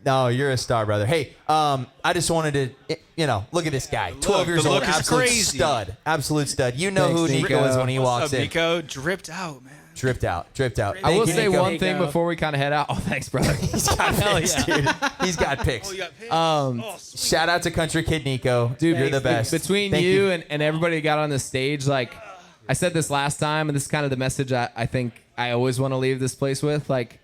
No, you're a star, brother. Hey, I just wanted to, look at this guy. 12 years the old, look is absolute crazy. stud. Absolute stud. You know Thanks, who Nico is when he walks What's up, in. Nico? Dripped out, man. Dripped out. I will Thank you, say Nico. one thing before we kind of head out. Oh, thanks, brother. He's got picks, dude. He's got picks. Oh, you got picks? Shout out to Country Kid Nico. Dude, you're the best. Between Thank you and everybody who got on the stage, like, I said this last time, and this is kind of the message I think I always want to leave this place with. Like,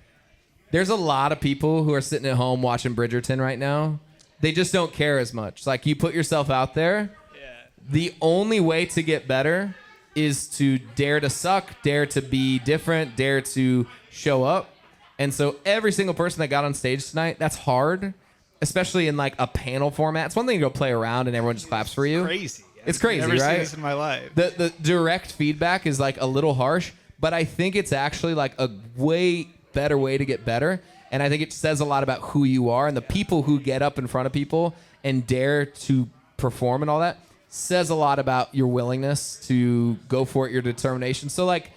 there's a lot of people who are sitting at home watching Bridgerton right now. They just don't care as much. Like, you put yourself out there. Yeah. The only way to get better is to dare to suck, dare to be different, dare to show up. And so every single person that got on stage tonight, that's hard, especially in like a panel format. It's one thing to go play around and everyone just claps for you. Crazy. It's crazy, I've right? never seen this in my life. The direct feedback is like a little harsh, but I think it's actually like a way better way to get better. And I think it says a lot about who you are, and the people who get up in front of people and dare to perform and all that says a lot about your willingness to go for it, your determination. So like,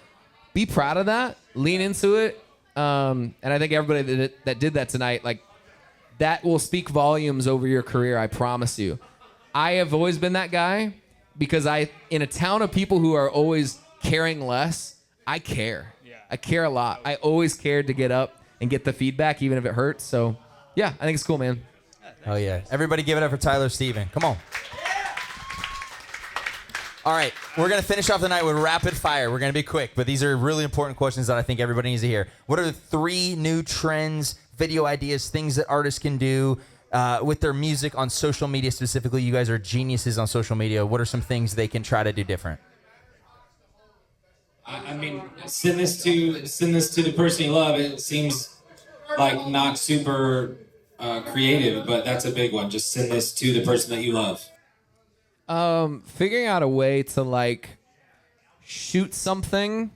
be proud of that, lean into it. And I think everybody that did that tonight, like, that will speak volumes over your career. I promise you. I have always been that guy because in a town of people who are always caring less, I care. Yeah. I care a lot. I always cared to get up and get the feedback, even if it hurts. So, yeah, I think it's cool, man. Oh, yeah. Everybody give it up for Tyler Steven. Come on. All right, we're going to finish off the night with rapid fire. We're going to be quick, but these are really important questions that I think everybody needs to hear. What are the 3 new trends, video ideas, things that artists can do with their music on social media specifically? You guys are geniuses on social media. What are some things they can try to do different? I mean, send this to the person you love. It seems like not super creative, but that's a big one. Just send this to the person that you love. Figuring out a way to like shoot something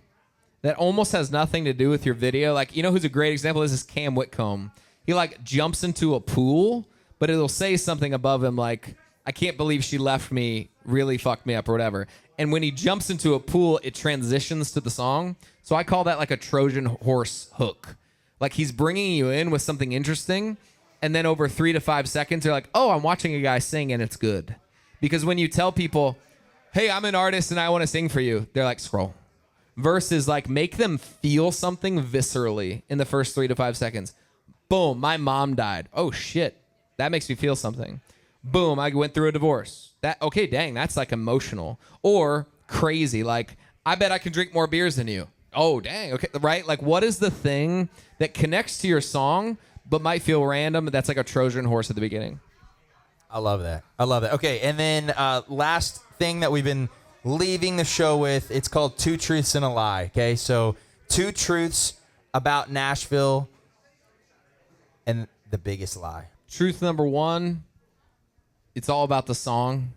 that almost has nothing to do with your video. Like, who's a great example of this is Cam Whitcomb. He like jumps into a pool, but it'll say something above him like, I can't believe she left me, really fucked me up or whatever. And when he jumps into a pool, it transitions to the song. So I call that like a Trojan horse hook. Like, he's bringing you in with something interesting, and then over 3 to 5 seconds, they're like, oh, I'm watching a guy sing and it's good. Because when you tell people, hey, I'm an artist and I want to sing for you, they're like, scroll. Versus like, make them feel something viscerally in the first 3 to 5 seconds. Boom, my mom died. Oh shit, that makes me feel something. Boom, I went through a divorce. Okay, dang, that's like emotional. Or crazy, like, I bet I can drink more beers than you. Oh, dang, okay, right? Like, what is the thing that connects to your song but might feel random? That's like a Trojan horse at the beginning. I love that. Okay, and then last thing that we've been leaving the show with, it's called 2 Truths and a Lie, okay? So 2 truths about Nashville and the biggest lie. Truth number 1, it's all about the song.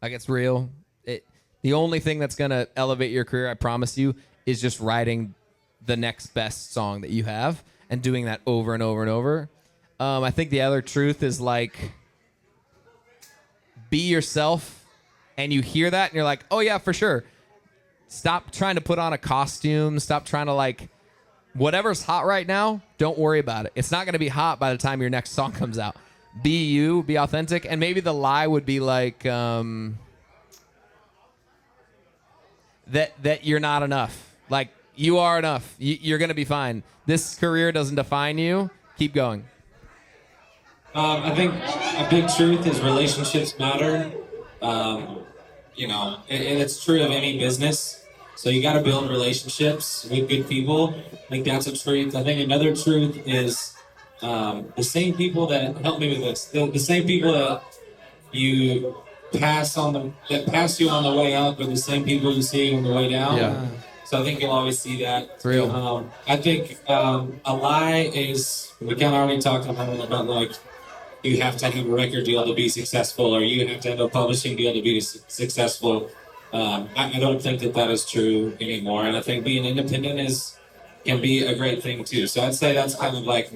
Like, it's real. The only thing that's going to elevate your career, I promise you, is just writing the next best song that you have and doing that over and over and over. I think the other truth is, like, be yourself, and you hear that, and you're like, oh, yeah, for sure. Stop trying to put on a costume. Stop trying to, like, whatever's hot right now, don't worry about it. It's not going to be hot by the time your next song comes out. Be you, be authentic, and maybe the lie would be, like, that you're not enough. Like, you are enough. You're going to be fine. This career doesn't define you. Keep going. I think a big truth is relationships matter. And it's true of any business. So you got to build relationships with good people. I think that's a truth. I think another truth is the same people that help me with this. The same people that you pass you on the way up are the same people you see on the way down. Yeah. So I think you'll always see that. It's real. I think a lie is, we kind of already talked about like, you have to have a record deal to be successful, or you have to have a publishing deal to be successful. I don't think that is true anymore, and I think being independent can be a great thing too. So I'd say that's kind of like,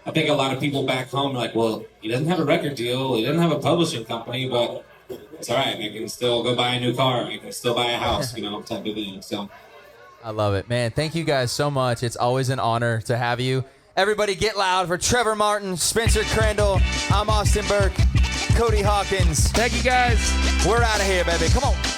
I think a lot of people back home are like, well, he doesn't have a record deal, he doesn't have a publishing company, but it's all right. I can still go buy a new car, I can still buy a house, type of thing. So I love it, man. Thank you guys so much. It's always an honor to have you. Everybody get loud for Trevor Martin, Spencer Crandall. I'm Austin Burke, Cody Hawkins. Thank you, guys. We're out of here, baby. Come on.